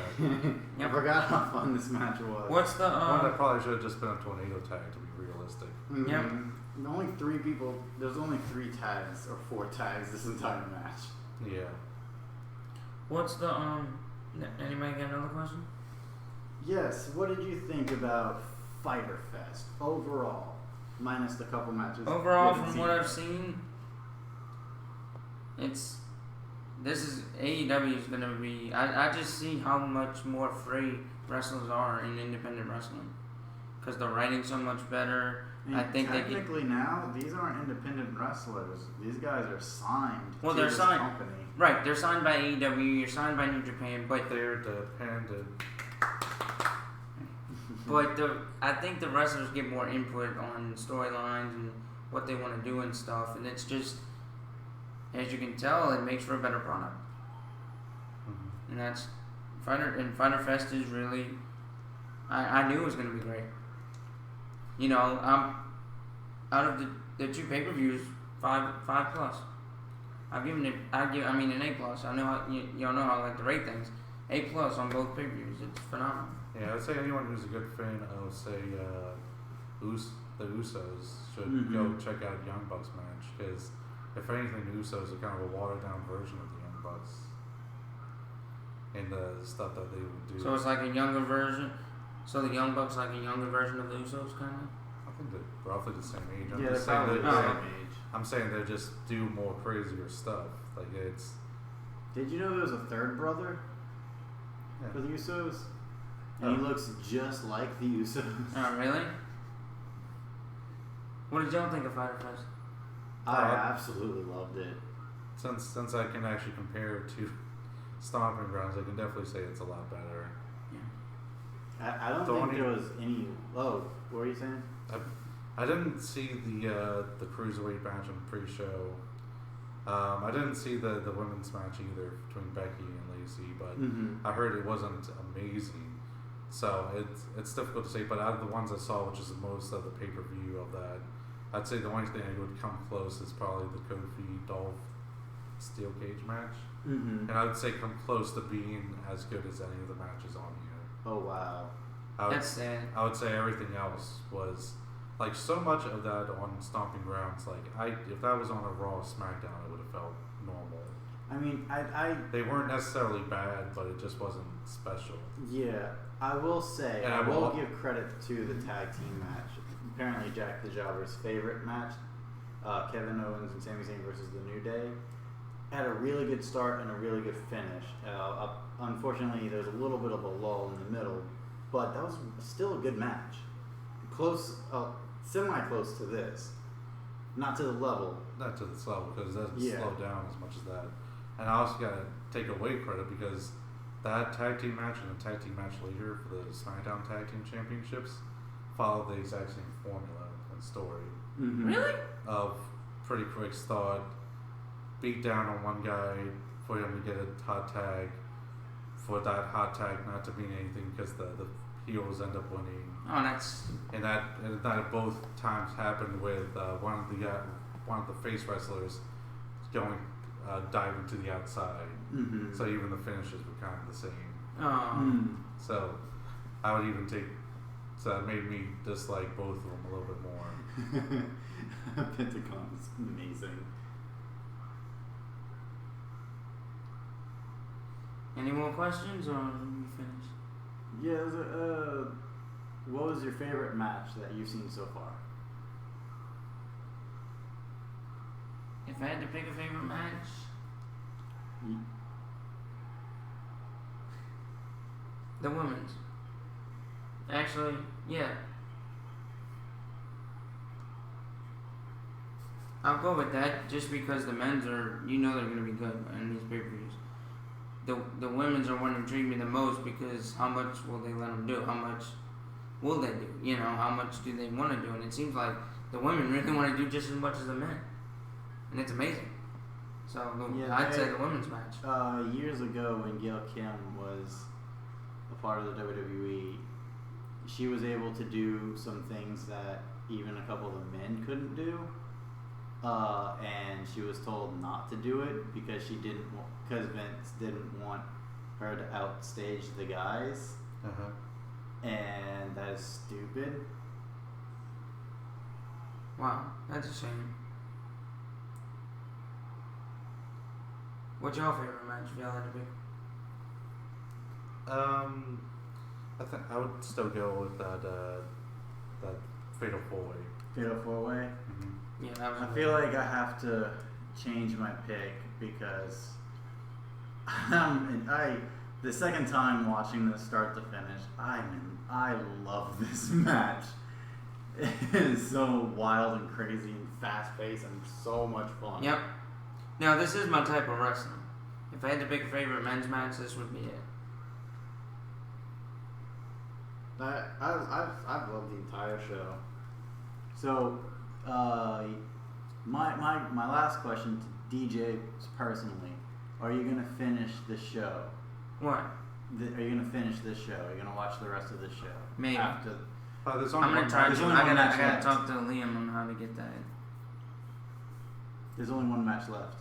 I forgot how fun this match was. What's the One that probably should have just been a tornado tag, to be realistic. Mm-hmm. Yep. Only 3 people. There's only 3 tags or 4 tags this entire match. Yeah. What's the Anybody got another question? Yes. What did you think about Fyter Fest overall, minus the couple matches? Overall, from what I've seen, this is AEW is gonna be. I just see how much more free wrestlers are in independent wrestling, because the writing's so much better. I think technically now these aren't independent wrestlers. These guys are signed. Well, to they're this signed. company. Right, they're signed by AEW. You're signed by New Japan, but They're dependent. I think the wrestlers get more input on storylines and what they want to do and stuff, and it's just, as you can tell, it makes for a better product. Mm-hmm. And that's Fyter Fest is really. I knew it was gonna be great. You know, out of the 2 pay-per-views, 5 plus. I've given it. An A plus. I know y'all know how I like to rate things. A plus on both pay-per-views. It's phenomenal. Yeah, I'd say anyone who's a good fan of, say, the Usos should go check out Young Bucks match, because if anything, the Usos are kind of a watered-down version of the Young Bucks in the stuff that they would do. So it's like a younger version. So the Young Bucks like a younger version of the Usos, kind of. I think they're roughly the same age. Yeah, they're probably the same age. I'm saying they just do more crazier stuff. Like it's. Did you know there was a 3rd brother for the Usos? And he looks just like the Usos. Oh, really? What did y'all think of Fyter Fest? I absolutely loved it. Since I can actually compare it to Stomping Grounds, I can definitely say it's a lot better. Yeah. I don't think there was any. Oh, what were you saying? I didn't see the cruiserweight match on pre-show. I didn't see the women's match either between Becky and Lacey, but I heard it wasn't amazing. So it's difficult to say. But out of the ones I saw, which is the most of the pay-per-view of that, I'd say the only thing that would come close is probably the Kofi Dolph steel cage match, and I would say come close to being as good as any of the matches on here. Oh wow, That's sad. I would say everything else was like so much of that on Stomping Grounds. Like if that was on a Raw or SmackDown, it would have felt normal. I mean, they weren't necessarily bad, but it just wasn't special. Yeah, I will say, and I will give credit to the tag team match. Apparently, Jack the Jobber's favorite match, Kevin Owens and Sami Zayn versus The New Day, had a really good start and a really good finish. Unfortunately, there's a little bit of a lull in the middle, but that was still a good match. Close, semi-close to this. Not to the level. Not to this level, because it doesn't Yeah. slow down as much as that. And I also got to take away credit because that tag team match and the tag team match later for the SmackDown Tag Team Championships followed the exact same formula and story. Really? Of pretty quick start, beat down on one guy for him to get a hot tag, for that hot tag not to mean anything because the heels end up winning. Oh, that's. And that both times happened with one of the face wrestlers going diving to the outside. So even the finishes were kind of the same. Oh. So I would even take. So that made me dislike both of them a little bit more. Pentagon is amazing. Any more questions, or are we finished? Yeah, what was your favorite match that you've seen so far? If I had to pick a favorite match, the women's. Actually, yeah. I'll go with that just because the men's are, they're going to be good in these pay-per-views. The women's are what intrigue me the most because how much will they let them do? How much will they do? How much do they want to do? And it seems like the women really want to do just as much as the men. And it's amazing. So I'd say the women's match. Years ago when Gail Kim was a part of the WWE, she was able to do some things that even a couple of the men couldn't do. And she was told not to do it because because Vince didn't want her to outstage the guys. And that is stupid. Wow, that's a shame. What's your favorite match if y'all had to pick? I think I would still go with that Fatal 4-Way. Fatal 4-Way? Mm-hmm. Yeah, that was I feel like I have to change my pick because the second time watching this start to finish, I love this match. It is so wild and crazy and fast paced and so much fun. Yep. Now this is my type of wrestling. If I had to pick a favorite men's match, this would be it. I've loved the entire show. So, my last question to DJ personally: are you gonna finish the show? What? Are you gonna finish this show? Are you gonna watch the rest of the show? Maybe. After. There's I'm only gonna one try match. to. I gotta talk to Liam on how to get that. There's only one match left.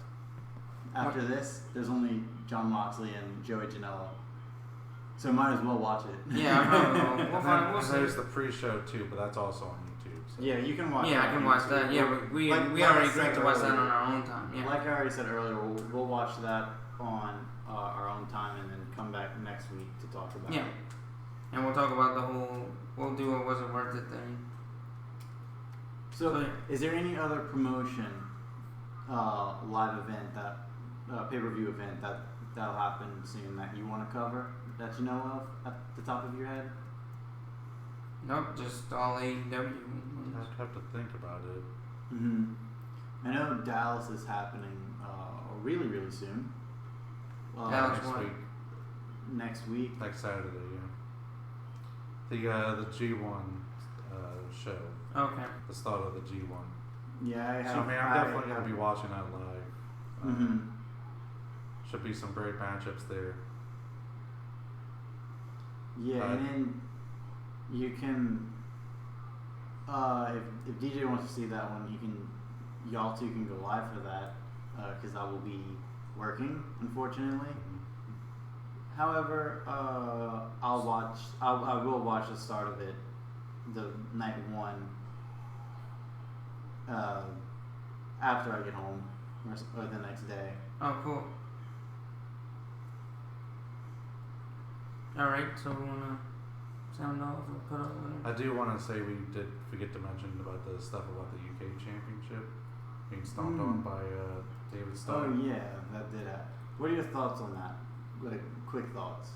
After this, there's only Jon Moxley and Joey Janela. So might as well watch it. Yeah, I probably will. We'll find. We'll see. There's the pre-show too, but that's also on YouTube. So. Yeah, you can watch. Yeah, that I can on watch YouTube. that. Yeah, we already agreed to watch that on our own time. Yeah. Like I already said earlier, we'll watch that on our own time and then come back next week to talk about it. And we'll talk about the whole. We'll do a wasn't worth it thing. So, is there any other promotion, live event pay-per-view event that'll happen soon that you want to cover that you know of at the top of your head? Nope, just all AEW. I'd have to think about it. Mm-hmm. I know Dallas is happening really, really soon. Dallas Next what? week. Next week. Next Saturday, yeah. The G1 show. Okay. The start of the G1. Yeah, So, I'm definitely going to be watching that live. Mm-hmm. Should be some great matchups there. Yeah, and then you can, if DJ wants to see that one, y'all two can go live for that, because I will be working, unfortunately. However, I will watch the start of it, the night one, after I get home, or the next day. Oh, cool. Alright, so we wanna sound off or put up whatever? I do want to say we did forget to mention about the stuff about the UK Championship being stomped on by David Starr. Oh yeah, that did happen. What are your thoughts on that? Like, quick thoughts.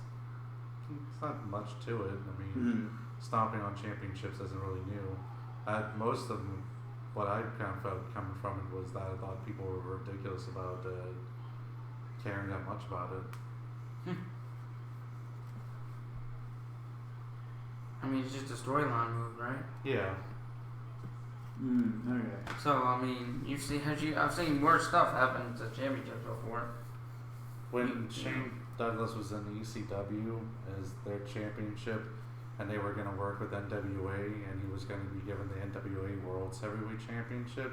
It's not much to it. I mean, stomping on championships isn't really new. Most of them, what I kind of felt coming from it was that I thought people were ridiculous about caring that much about it. I mean, it's just a storyline move, right? Yeah. Okay. So, I mean, I've seen worse stuff happen to championships before. When Shane Douglas was in the ECW as their championship, and they were going to work with NWA, and he was going to be given the NWA World's Heavyweight Championship,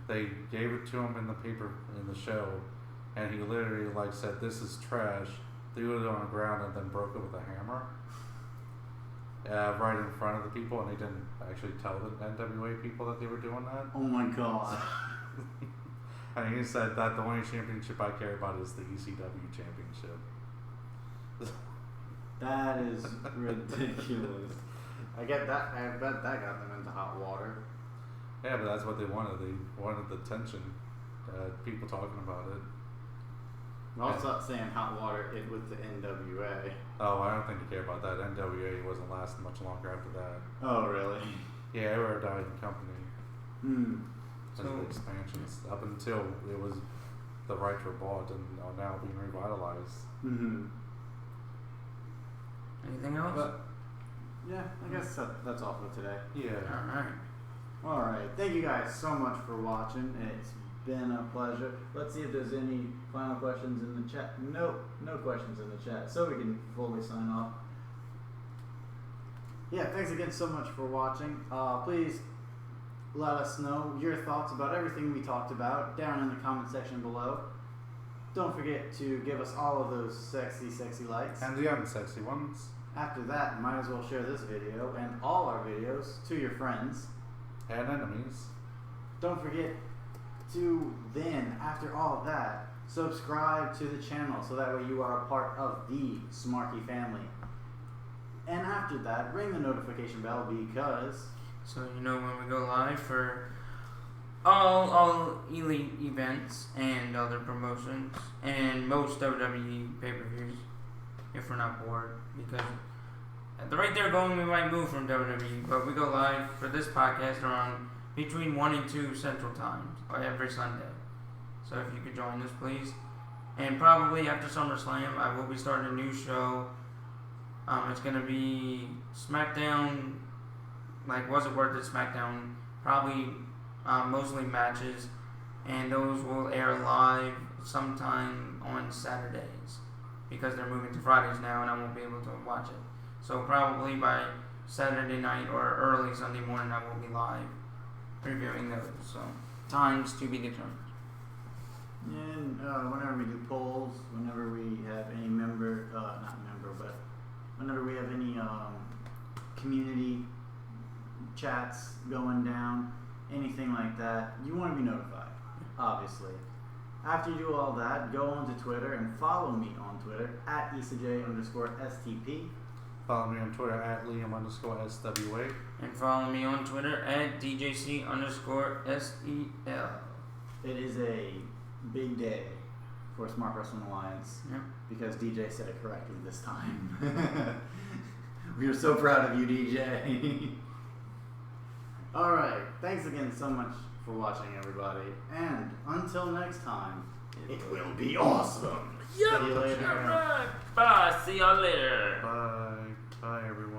they gave it to him in the show, and he literally said, "This is trash," threw it on the ground, and then broke it with a hammer. Right in front of the people, and they didn't actually tell the NWA people that they were doing that. Oh my god. And he said that the only championship I care about is the ECW championship. That is ridiculous. I get that. I bet that got them into hot water. Yeah, but that's what they wanted. They wanted the tension. People talking about it. I'll stop saying hot water. It was the NWA. Oh, I don't think they care about that. NWA wasn't lasting much longer after that. Oh really? Yeah, they were a dying company. as the expansions up until it was the rights were bought and are now being revitalized. Mm-hmm. Anything else? But yeah, I guess that's all for today. Yeah. Alright, thank you guys so much for watching. It's been a pleasure. Let's see if there's any final questions in the chat. Nope, no questions in the chat, so we can fully sign off. Yeah, thanks again so much for watching. Please let us know your thoughts about everything we talked about down in the comment section below. Don't forget to give us all of those sexy likes. And the unsexy ones. After that, might as well share this video and all our videos to your friends. And enemies. Don't forget to then, after all of that, subscribe to the channel so that way you are a part of the Smarky Family. And after that, ring the notification bell because... So you know when we go live for all Elite events and other promotions and most WWE pay-per-views, if we're not bored, because at the rate they're going, we might move from WWE, but we go live for this podcast around between 1 and 2 Central Times every Sunday. So if you could join us, please. And probably after SummerSlam, I will be starting a new show. It's going to be SmackDown, like Was It Worth It SmackDown, probably mostly matches, and those will air live sometime on Saturdays because they're moving to Fridays now and I won't be able to watch it. So probably by Saturday night or early Sunday morning I will be live reviewing those. So times to be determined. And whenever we do polls, whenever we have any but whenever we have any community chats going down, anything like that, you want to be notified, obviously. After you do all that, go on to Twitter and follow me on Twitter at IsaJ_STP. Follow me on Twitter at Liam_SWA. And follow me on Twitter at DJC_SEL. It is a big day for Smart Wrestling Alliance because DJ said it correctly this time. We are so proud of you, DJ. Alright, thanks again so much for watching, everybody. And until next time, it will be awesome. Yep. See you later. Bye. See y'all later. Bye. Bye, everyone.